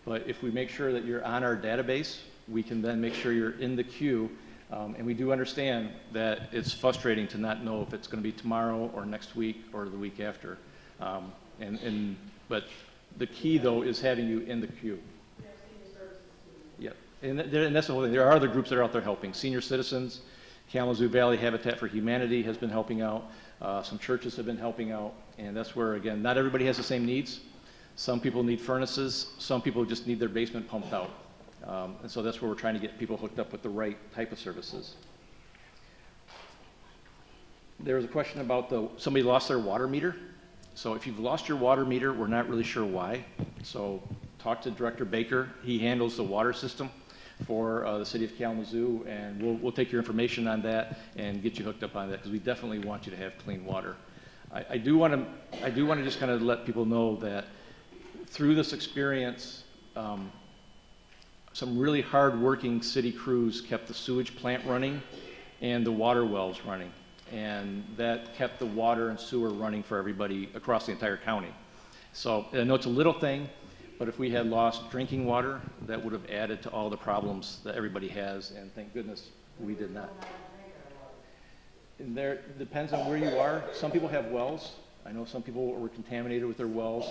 But if we make sure that you're on our database, we can then make sure you're in the queue. And we do understand that it's frustrating to not know if it's going to be tomorrow or next week or the week after. But the key, though, is having you in the queue. Yeah, and that's the whole thing. There are other groups that are out there helping. Senior Citizens, Kalamazoo Valley Habitat for Humanity has been helping out. Some churches have been helping out. And that's where, again, not everybody has the same needs. Some people need furnaces. Some people just need their basement pumped out. And so that's where we're trying to get people hooked up with the right type of services. There was a question about somebody lost their water meter. So if you've lost your water meter, we're not really sure why. So talk to Director Baker. He handles the water system for the city of Kalamazoo, and we'll take your information on that and get you hooked up on that, because we definitely want you to have clean water. I do want to just kind of let people know that through this experience, some really hard-working city crews kept the sewage plant running and the water wells running. And that kept the water and sewer running for everybody across the entire county. So I know it's a little thing, but if we had lost drinking water, that would have added to all the problems that everybody has, and thank goodness we did not. And there depends on where you are. Some people have wells. I know some people were contaminated with their wells.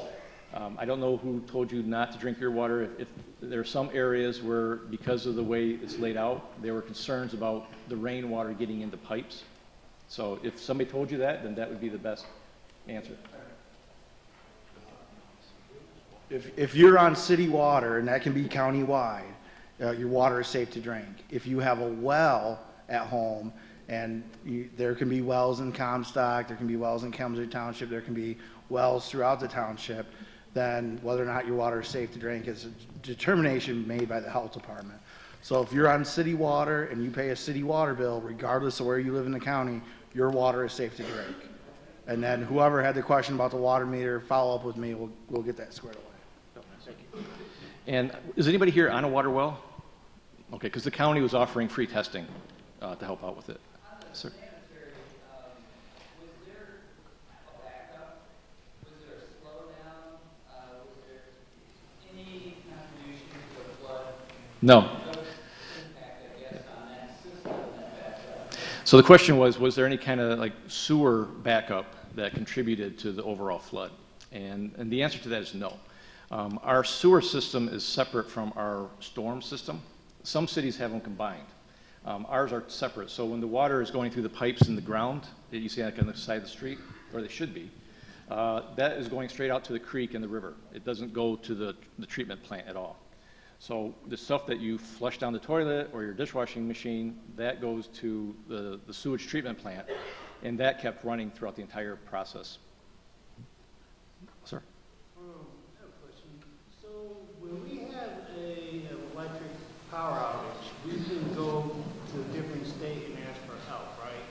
I don't know who told you not to drink your water. If there are some areas where, because of the way it's laid out, there were concerns about the rainwater getting into pipes. So if somebody told you that, then that would be the best answer. If you're on city water, and that can be county-wide, your water is safe to drink. If you have a well at home, and there can be wells in Comstock, there can be wells in Kalamazoo Township, there can be wells throughout the township, then whether or not your water is safe to drink is a determination made by the health department. So if you're on city water and you pay a city water bill, regardless of where you live in the county, your water is safe to drink. And then whoever had the question about the water meter, follow up with me, we'll get that squared away. Thank you. And is anybody here on a water well? Okay, because the county was offering free testing to help out with it. Sir. No. So the question was there any kind of like sewer backup that contributed to the overall flood? And the answer to that is no. Our sewer system is separate from our storm system. Some cities have them combined. Ours are separate. So when the water is going through the pipes in the ground that you see like on the side of the street, or they should be, that is going straight out to the creek and the river. It doesn't go to the treatment plant at all. So the stuff that you flush down the toilet or your dishwashing machine, that goes to the sewage treatment plant, and that kept running throughout the entire process. Sir? I have a question. So when we have an electric power outage, we can go to a different state and ask for help, right?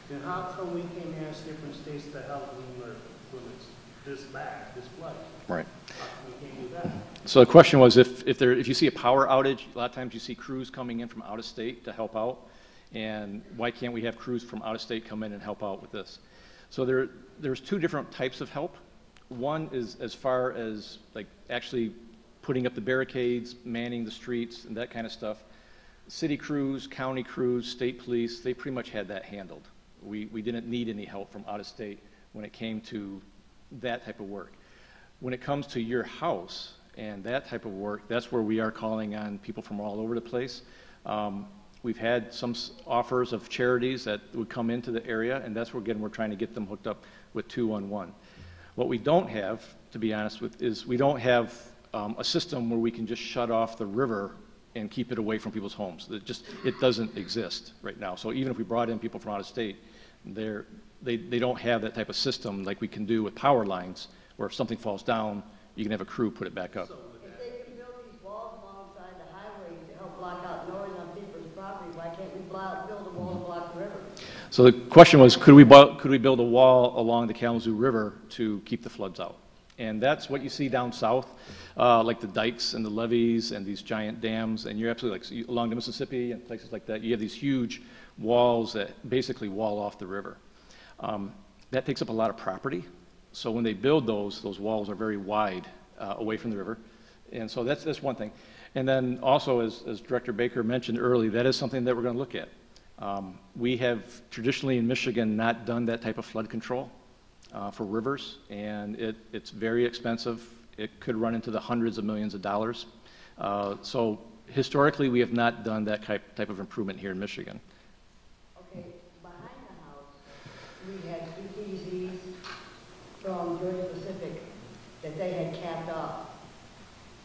Then how come we can't ask different states to help when it's this bad, this flood? Right. How come we can't do that? So the question was, if you see a power outage, a lot of times you see crews coming in from out of state to help out, and why can't we have crews from out of state come in and help out with this? So there's two different types of help. One is as far as like actually putting up the barricades, manning the streets, and that kind of stuff. City crews, county crews, state police, they pretty much had that handled. We didn't need any help from out of state when it came to that type of work. When it comes to your house and that type of work, that's where we are calling on people from all over the place. We've had some offers of charities that would come into the area, and that's where, again, we're trying to get them hooked up with 211. What we don't have, to be honest with, is we don't have a system where we can just shut off the river and keep it away from people's homes. It doesn't exist right now. So even if we brought in people from out of state, they don't have that type of system like we can do with power lines, where if something falls down, you can have a crew put it back up. If they can build these walls alongside the highway to help block out noise on people's property, why can't we build a wall to block the river? So the question was, could we build a wall along the Kalamazoo River to keep the floods out? And that's what you see down south, like the dikes and the levees and these giant dams. And you're absolutely like along the Mississippi and places like that, you have these huge walls that basically wall off the river. That takes up a lot of property. So when they build those walls are very wide away from the river. And so that's one thing. And then also, as Director Baker mentioned earlier, that is something that we're going to look at. We have traditionally in Michigan not done that type of flood control for rivers, and it's very expensive. It could run into the hundreds of millions of dollars. So historically, we have not done that type of improvement here in Michigan. Okay, behind the house, we had EPZs from Georgia Pacific that they had capped off.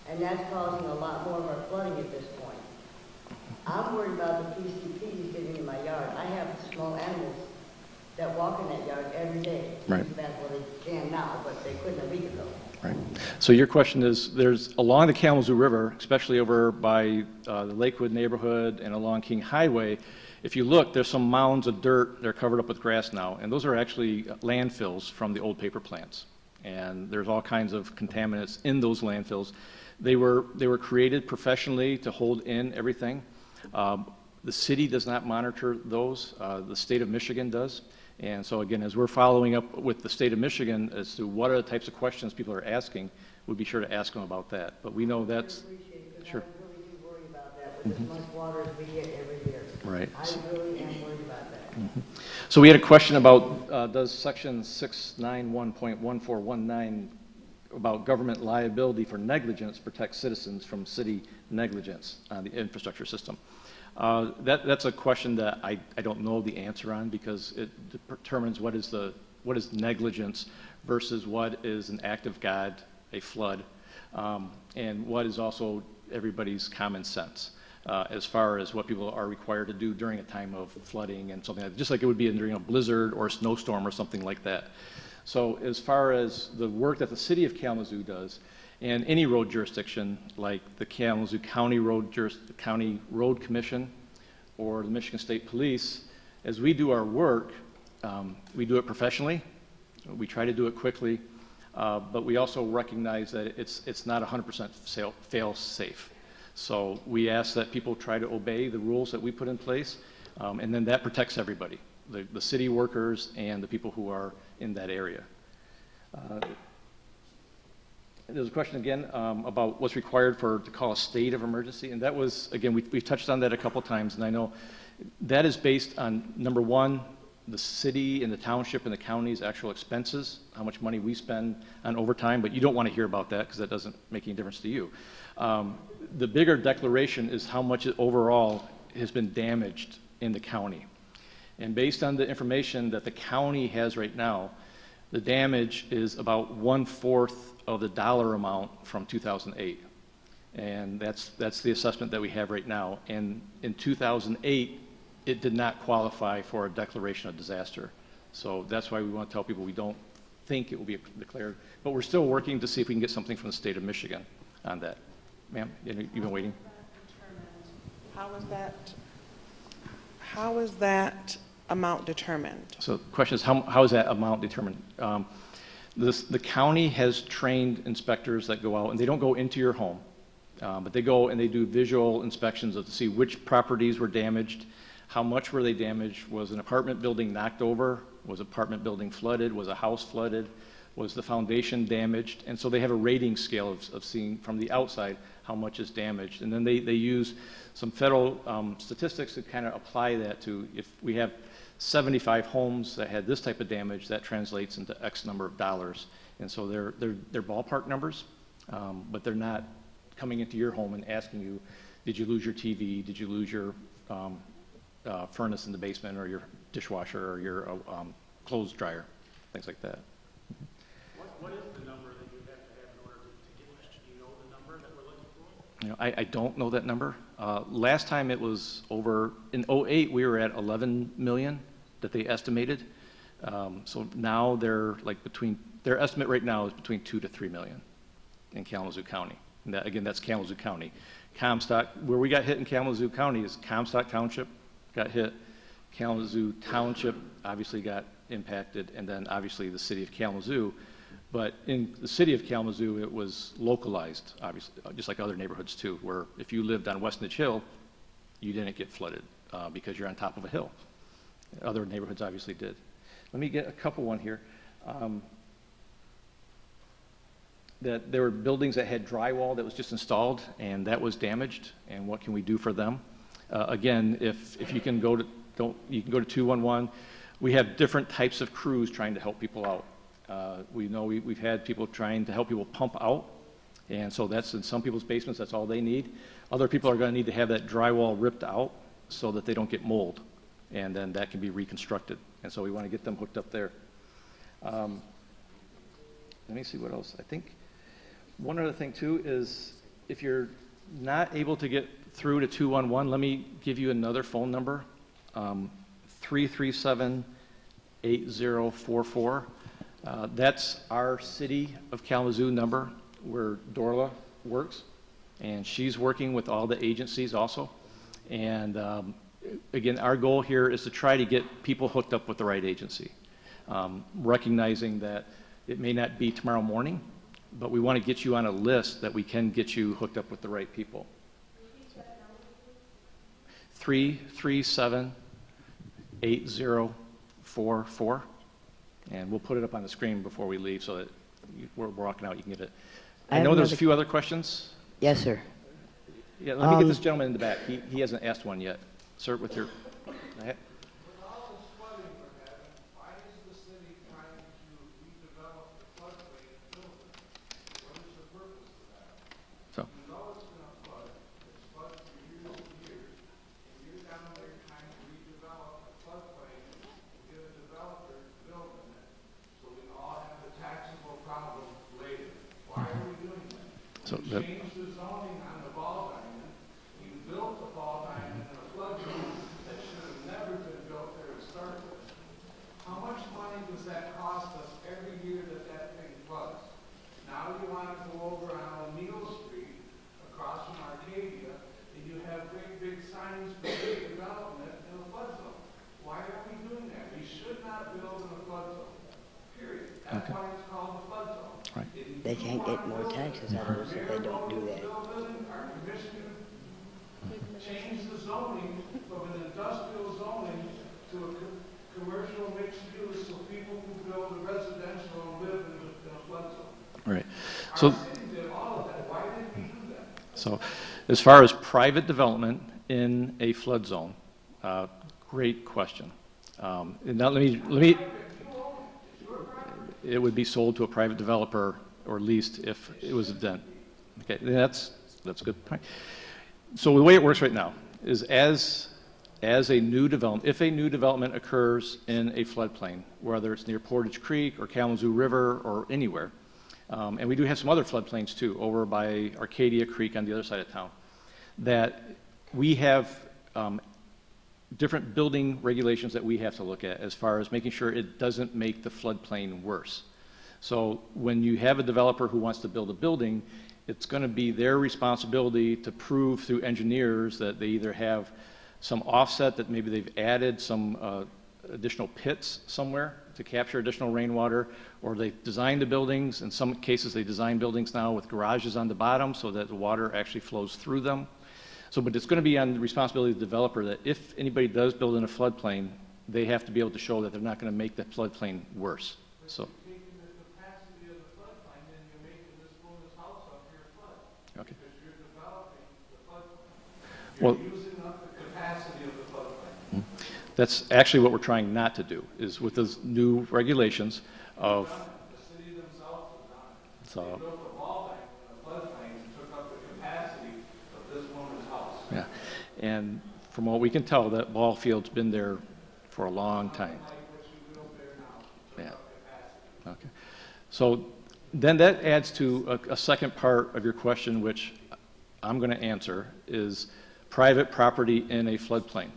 And that's causing a lot more of our flooding at this point. I'm worried about the PCPs getting in my yard. I have small animals that walk in that yard every day. Right. Well, they can now, but they couldn't a week ago. Right. So your question is, there's along the Kalamazoo River, especially over by the Lakewood neighborhood and along King Highway, if you look, there's some mounds of dirt. They're covered up with grass now, and those are actually landfills from the old paper plants. And there's all kinds of contaminants in those landfills. They were created professionally to hold in everything. The city does not monitor those. The state of Michigan does. And so again, as we're following up with the state of Michigan as to what are the types of questions people are asking, we'll be sure to ask them about that. But we know that's... Sure. I really do worry about that with as much water as we get every year. Right. I really am worried about that. So we had a question about does section 691.1419 about government liability for negligence protect citizens from city negligence on the infrastructure system. That's a question that I don't know the answer on, because it determines what is negligence versus what is an act of God, a flood, and what is also everybody's common sense as far as what people are required to do during a time of flooding and something like that, just like it would be during a blizzard or a snowstorm or something like that. So as far as the work that the city of Kalamazoo does, and any road jurisdiction like the Kalamazoo County Road Commission or the Michigan State Police, as we do our work, we do it professionally. We try to do it quickly, but we also recognize that it's not 100% fail-safe. So we ask that people try to obey the rules that we put in place, and then that protects everybody, the city workers and the people who are in that area. There's a question again about what's required to call a state of emergency, and that was, again, we've touched on that a couple times, and I know that is based on, number one, the city and the township and the county's actual expenses, how much money we spend on overtime, but you don't want to hear about that because that doesn't make any difference to you. The bigger declaration is how much overall has been damaged in the county. And based on the information that the county has right now, the damage is about 1/4 of the dollar amount from 2008. And that's the assessment that we have right now. And in 2008, it did not qualify for a declaration of disaster. So that's why we want to tell people we don't think it will be declared. But we're still working to see if we can get something from the state of Michigan on that. Ma'am, you've been waiting? How is that amount determined? So the question is, how is that amount determined? The county has trained inspectors that go out, and they don't go into your home, but they go and they do visual inspections to see which properties were damaged, how much were they damaged, was an apartment building knocked over, was an apartment building flooded, was a house flooded, was the foundation damaged, and so they have a rating scale of seeing from the outside how much is damaged. And then they use some federal statistics to kind of apply that to, if we have 75 homes that had this type of damage, that translates into X number of dollars. And so they're ballpark numbers, but they're not coming into your home and asking you, did you lose your TV, did you lose your furnace in the basement, or your dishwasher, or your clothes dryer, things like that. What is the number that you have to have in order to get this? Do you know the number that we're looking for? You know, I don't know that number. Last time it was over, in 2008, we were at 11 million that they estimated. So now they're like their estimate right now is between 2 to 3 million in Kalamazoo County. And that, again, that's Kalamazoo County. Comstock, where we got hit in Kalamazoo County is Comstock Township got hit. Kalamazoo Township obviously got impacted, and then obviously the city of Kalamazoo, But in the city of Kalamazoo, it was localized, obviously, just like other neighborhoods too, where if you lived on West Niche Hill, you didn't get flooded because you're on top of a hill. Other neighborhoods obviously did. Let me get a couple one here. That there were buildings that had drywall that was just installed and that was damaged, and what can we do for them? Again, if you can go to, you can go to 211. We have different types of crews trying to help people out. We know we've had people trying to help people pump out, and so that's in some people's basements, that's all they need. Other people are going to need to have that drywall ripped out so that they don't get mold, and then that can be reconstructed. And so we want to get them hooked up there. Let me see what else. I think one other thing too is if you're not able to get through to 211, let me give you another phone number, 337-8044. That's our city of Kalamazoo number where Dorla works, and she's working with all the agencies also. And again, our goal here is to try to get people hooked up with the right agency, recognizing that it may not be tomorrow morning, but we want to get you on a list that we can get you hooked up with the right people. 337-8044, and we'll put it up on the screen before we leave so that we're walking out, you can get it. I know there's a few other questions. Yes, sir. Yeah, let me get this gentleman in the back. He hasn't asked one yet. Sir, with your... So. So the, Change the zoning on the ball diamond. You built the ball diamond in a flood zone that should have never been built there to start with. How much money does that cost us every year that that thing floods? Now you want to go over on O'Neill Street across from Arcadia and you have great big signs for big development in a flood zone. Why are we doing that? We should not build in a flood zone. Period. That's why it's called a flood zone. Right. They can't get more taxes out of us if they don't do that. Our commission change the zoning from an industrial zoning to a commercial mixed use so people can build a residential and live in a flood zone. right. So, Our city did all of that. Why didn't we do that? so as far as private development in a flood zone, great question. And now let me, it would be sold to a private developer or leased if it was a dent. Okay, that's a good point. So the way it works right now is as a new development, if a new development occurs in a floodplain, whether it's near Portage Creek or Kalamazoo River or anywhere, and we do have some other floodplains too, over by Arcadia Creek on the other side of town, that we have different building regulations that we have to look at as far as making sure it doesn't make the floodplain worse. So when you have a developer who wants to build a building, it's going to be their responsibility to prove through engineers that they either have some offset, that maybe they've added some additional pits somewhere to capture additional rainwater, or they've designed the buildings. In some cases, they design buildings now with garages on the bottom so that the water actually flows through them. So, but it's going to be on the responsibility of the developer that if anybody does build in a floodplain, they have to be able to show that they're not going to make that floodplain worse. So. Okay. Well, using up the capacity of the floodplain. That's actually what we're trying not to do, is with those new regulations of. The city themselves have done it. So. They built a ball diamond in a floodplain and took up the capacity of this woman's house. Yeah, and from what we can tell, that ball field's been there for a long time. Yeah. Okay. So then that adds to a second part of your question, which I'm going to answer, is private property in a floodplain.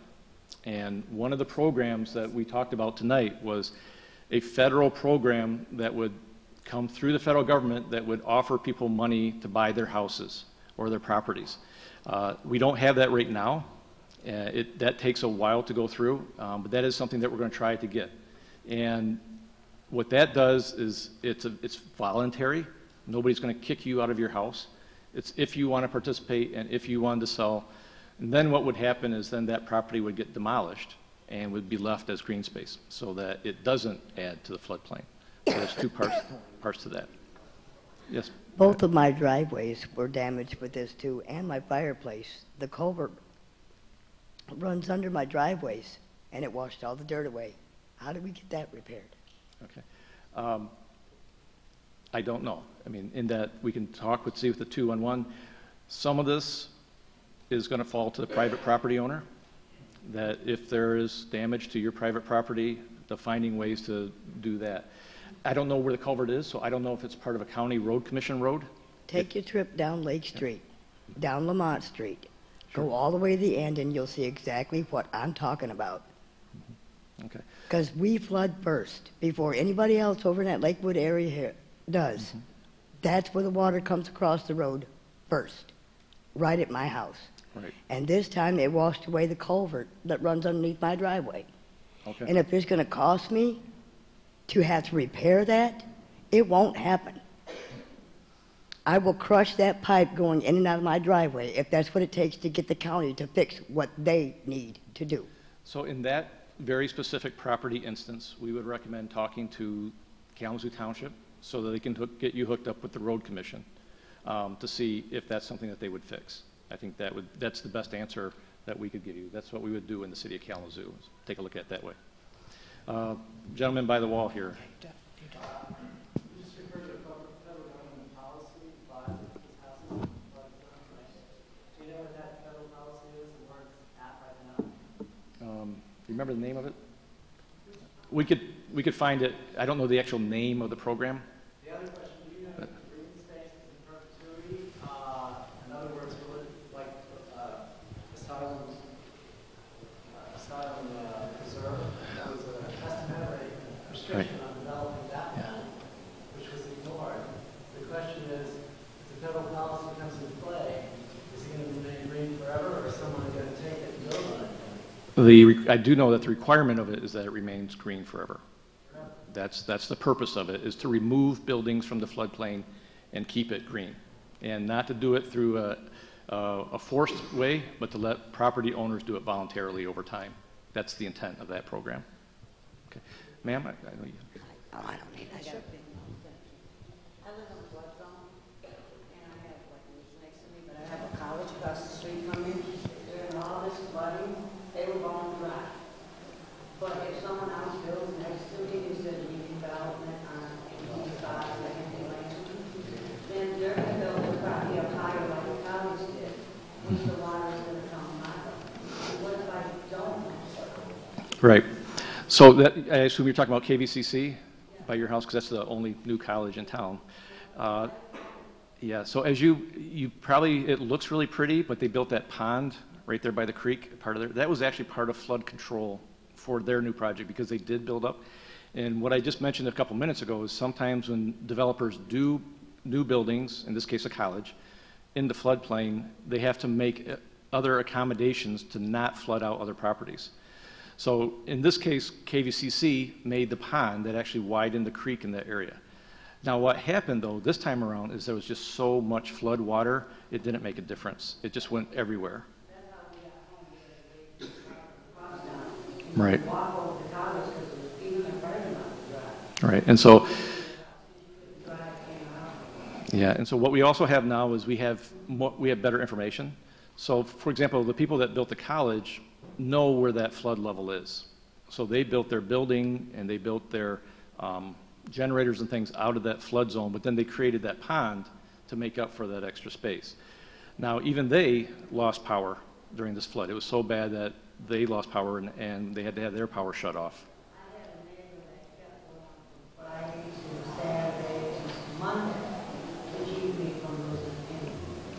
And one of the programs that we talked about tonight was a federal program that would come through the federal government that would offer people money to buy their houses or their properties. We don't have that right now. That takes a while to go through, but that is something that we're going to try to get. And What that does is it's voluntary. Nobody's going to kick you out of your house. It's if you want to participate and if you want to sell. And then what would happen is then that property would get demolished and would be left as green space so that it doesn't add to the floodplain. So there's two parts to that. Yes? Both of my driveways were damaged with this too, and my fireplace. The culvert runs under my driveways, and it washed all the dirt away. How do we get that repaired? Okay. I don't know. I mean, in that we can talk with, see with the 211. Some of this is going to fall to the private property owner, that if there is damage to your private property, the finding ways to do that. I don't know where the culvert is, so I don't know if it's part of a county road commission road. Take your trip down Lake Street, down Lamont Street. Go all the way to the end, and you'll see exactly what I'm talking about. Okay. Because we flood first before anybody else over in that Lakewood area here does. That's where the water comes across the road first, right at my house. Right. And this time it washed away the culvert that runs underneath my driveway. Okay. And if it's going to cost me to have to repair that, it won't happen. I will crush that pipe going in and out of my driveway if that's what it takes to get the county to fix what they need to do. So in that very specific property instance, we would recommend talking to Kalamazoo Township so that they can get you hooked up with the road commission to see if that's something that they would fix. I think that's the best answer that we could give you. That's what we would do in the city of Kalamazoo. Take a look at it that way. Gentleman by the wall here. Remember the name of it? We could find it. I don't know the actual name of the program. The other question, do you know if green space is in perpetuity? In other words, will it, like asylum preserve, there was a testamentary restriction on developing that one, which was ignored. The question is, if the federal policy comes into play, is it going to remain green forever, or is someone going to take it and build on it? I do know that the requirement of it is that it remains green forever. That's the purpose of it, is to remove buildings from the floodplain and keep it green. And not to do it through a forced way, but to let property owners do it voluntarily over time. That's the intent of that program. Okay. Ma'am, I know you. Oh, I don't need that. I live on the flood zone, and I have, like, it's next to me, but I have a college across the street from me. During all this flooding, they were going dry. But if someone else builds next to me, who said redevelopment on any side, like anything like that, then they're going to build their property up higher like the college did, which the water is going to come higher. What if I don't? Right. So that, I assume you're talking about KVCC by your house, because that's the only new college in town. Yeah, so as you probably, it looks really pretty, but they built that pond right there by the creek, that was actually part of flood control for their new project because they did build up. And what I just mentioned a couple minutes ago is sometimes when developers do new buildings, in this case a college, in the floodplain, they have to make other accommodations to not flood out other properties. So in this case, KVCC made the pond that actually widened the creek in that area. Now what happened though this time around is there was just so much flood water, it didn't make a difference. It just went everywhere. Right. Right. And so, yeah. And so what we also have now is we have better information. So, for example, the people that built the college know where that flood level is. So they built their building and they built their generators and things out of that flood zone, but then they created that pond to make up for that extra space. Now, even they lost power during this flood. It was so bad that they lost power and they had to have their power shut off.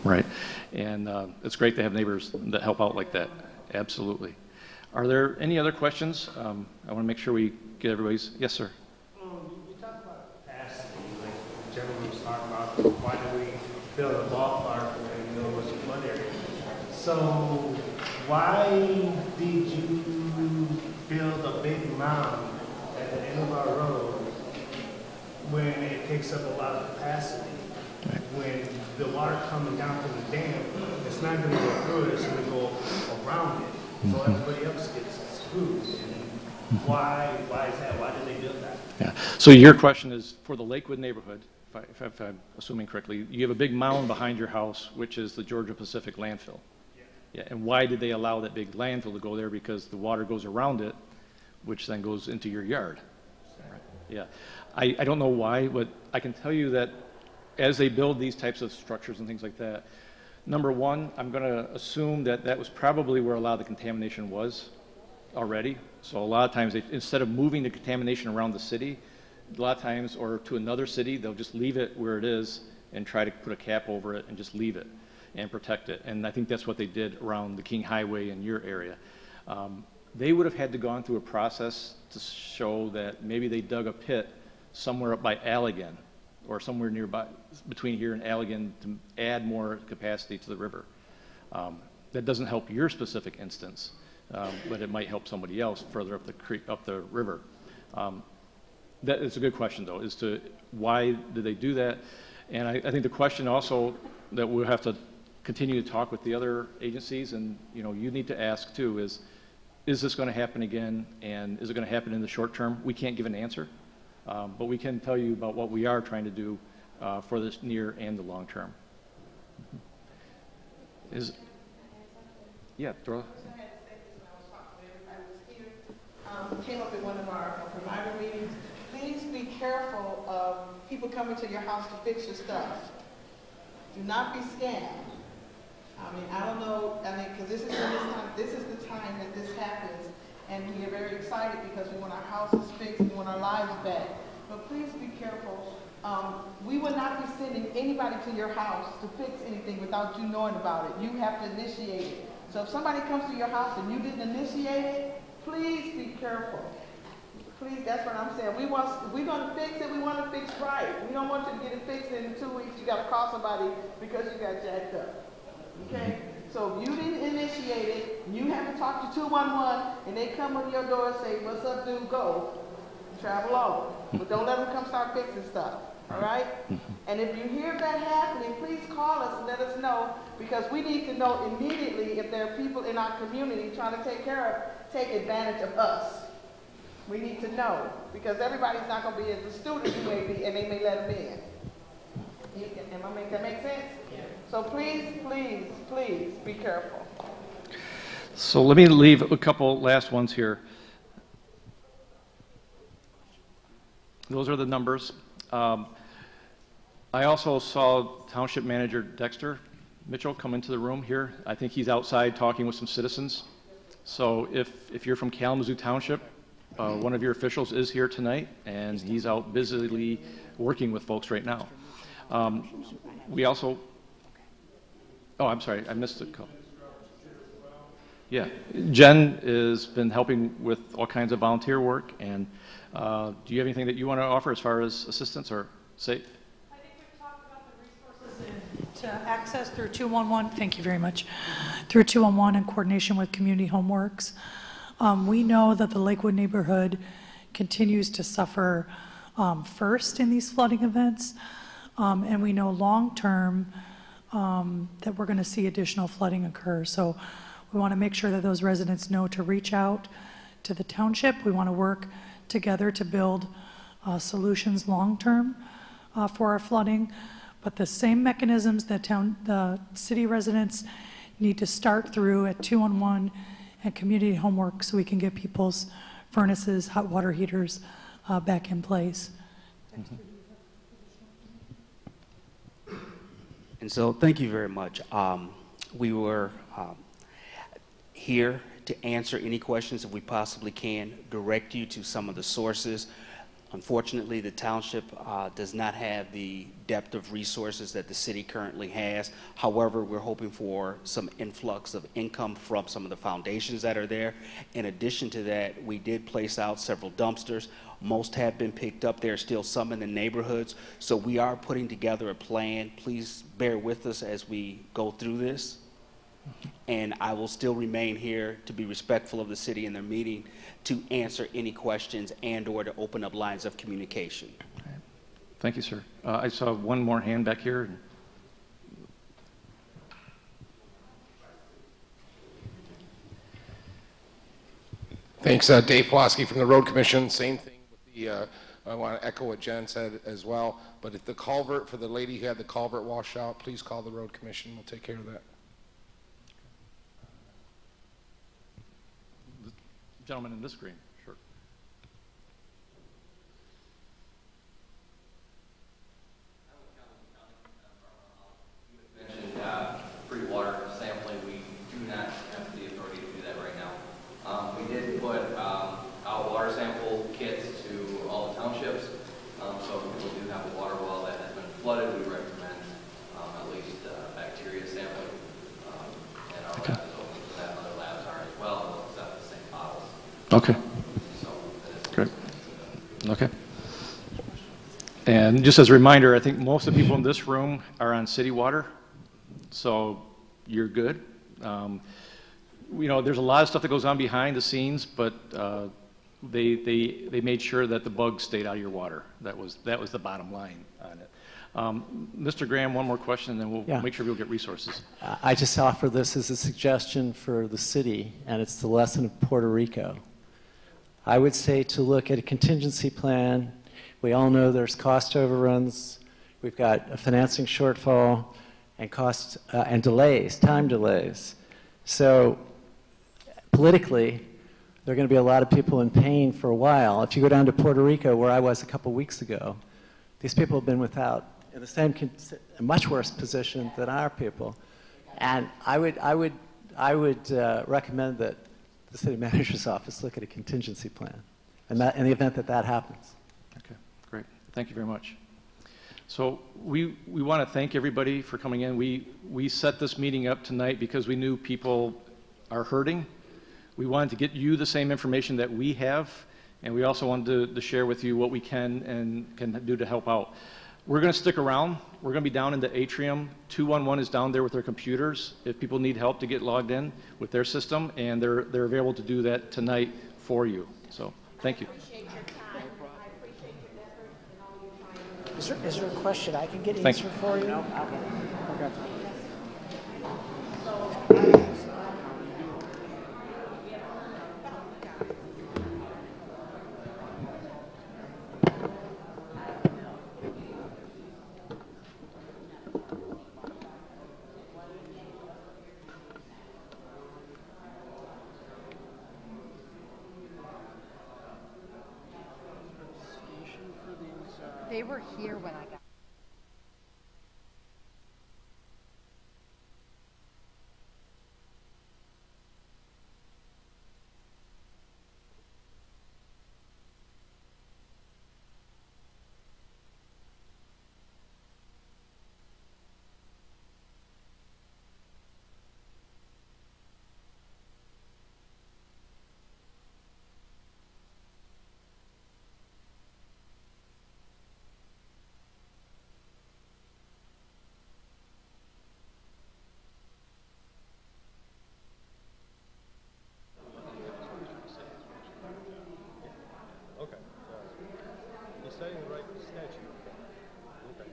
Right. And it's great to have neighbors that help out like that. Absolutely. Are there any other questions? I want to make sure we get everybody's. Yes, sir. You talked about capacity, like the gentleman was talking about why do we build a ballpark when you know what's a flood area. So why did you build a big mound at the end of our road when it takes up a lot of capacity. When the water coming down from the dam, it's not going to go through it, it's going to go around it. So everybody else gets screwed. And why is that? Why did they do that? Yeah. So your question is for the Lakewood neighborhood, if I'm assuming correctly, you have a big mound behind your house, which is the Georgia Pacific landfill. Yeah. And why did they allow that big landfill to go there? Because the water goes around it, which then goes into your yard. Right. Yeah. I don't know why, but I can tell you that as they build these types of structures and things like that, number one, I'm going to assume that that was probably where a lot of the contamination was already. So a lot of times, instead of moving the contamination around the city, a lot of times, or to another city, they'll just leave it where it is and try to put a cap over it and just leave it and protect it. And I think that's what they did around the King Highway in your area. They would have had to gone through a process to show that maybe they dug a pit somewhere up by Allegan or somewhere nearby between here and Allegan to add more capacity to the river. That doesn't help your specific instance, but it might help somebody else further up the creek, up the river. That is a good question, though, as to why did they do that? And I think the question also that we'll have to continue to talk with the other agencies, and you need to ask too, is this going to happen again, and is it going to happen in the short term? We can't give an answer, but we can tell you about what we are trying to do for this near and the long term. Yeah, Dora. Came up at one of our provider meetings. Please be careful of people coming to your house to fix your stuff. Do not be scammed. I mean, I don't know, because this is the time that this happens, and we are very excited because we want our houses fixed, we want our lives back. But please be careful. We will not be sending anybody to your house to fix anything without you knowing about it. You have to initiate it. So if somebody comes to your house and you didn't initiate it, please be careful. Please, that's what I'm saying. If we're going to fix it, we want to fix right. We don't want you to get it fixed and in 2 weeks you got to call somebody because you got jacked up. Okay? So if you didn't initiate it, you have to talk to 211 and they come on your door and say, what's up, dude, go. Travel over. But don't let them come start fixing stuff. All right? And if you hear that happening, please call us and let us know, because we need to know immediately if there are people in our community trying to take advantage of us. We need to know, because everybody's not going to be as a student you may be, and they may let them in. That make sense? Yeah. So please, please, please be careful. So let me leave a couple last ones here. Those are the numbers. I also saw Township Manager Dexter Mitchell come into the room here. I think he's outside talking with some citizens. So if you're from Kalamazoo Township, one of your officials is here tonight, and he's out busily working with folks right now. We also, oh, I'm sorry, I missed the call. Yeah, Jen has been helping with all kinds of volunteer work, and do you have anything that you want to offer as far as assistance or say? I think we've talked about the resources to access through 211, thank you very much, through 211 in coordination with Community Homeworks. We know that the Lakewood neighborhood continues to suffer first in these flooding events, and we know long-term that we're going to see additional flooding occur. So we want to make sure that those residents know to reach out to the township. We want to work together to build solutions long-term for our flooding, but the same mechanisms that the city residents need to start through at 211 and Community Homework, so we can get people's furnaces, hot water heaters back in place. And so thank you very much. We were here to answer any questions if we possibly can, direct you to some of the sources. Unfortunately, the township does not have the depth of resources that the city currently has. However, we're hoping for some influx of income from some of the foundations that are there. In addition to that, we did place out several dumpsters. Most have been picked up. There are still some in the neighborhoods. So we are putting together a plan. Please bear with us as we go through this. And I will still remain here to be respectful of the city in their meeting to answer any questions and or to open up lines of communication. Thank you, sir. I saw one more hand back here. Thanks, Dave Pulaski from the Road Commission. Same thing with the, I want to echo what Jen said as well, but if the culvert, for the lady who had the culvert washed out, please call the Road Commission. We'll take care of that. The gentleman in this green shirt. Free water sampling, we do not have the authority to do that right now. We did put out water sample kits to all the townships, so if people do have a water well that has been flooded, we recommend at least bacteria sampling. And our lab is open for that, other labs are as well, and we'll accept the same bottles. Okay. So Great. Okay. And just as a reminder, I think most of the people in this room are on city water. So you're good. You know, there's a lot of stuff that goes on behind the scenes, but they made sure that the bugs stayed out of your water. That was the bottom line on it. Mr. Graham, one more question, and then we'll make sure we'll get resources. I just offer this as a suggestion for the city, and it's the lesson of Puerto Rico. I would say to look at a contingency plan. We all know there's cost overruns. We've got a financing shortfall and cost and delays, time delays. So politically, there are going to be a lot of people in pain for a while. If you go down to Puerto Rico, where I was a couple weeks ago, these people have been without, in the same, a much worse position than our people. And I would recommend that the city manager's office look at a contingency plan, and that in the event that that happens. Okay, great. Thank you very much. So we want to thank everybody for coming in. We set this meeting up tonight because we knew people are hurting. We wanted to get you the same information that we have, and we also wanted to share with you what we can and can do to help out. We're going to stick around. We're going to be down in the atrium. 211 is down there with their computers if people need help to get logged in with their system, and they're available to do that tonight for you. So thank you. Is there a question I can get Thanks. answered for you? No. Okay. They were here when I got. You're saying the right statute. Okay.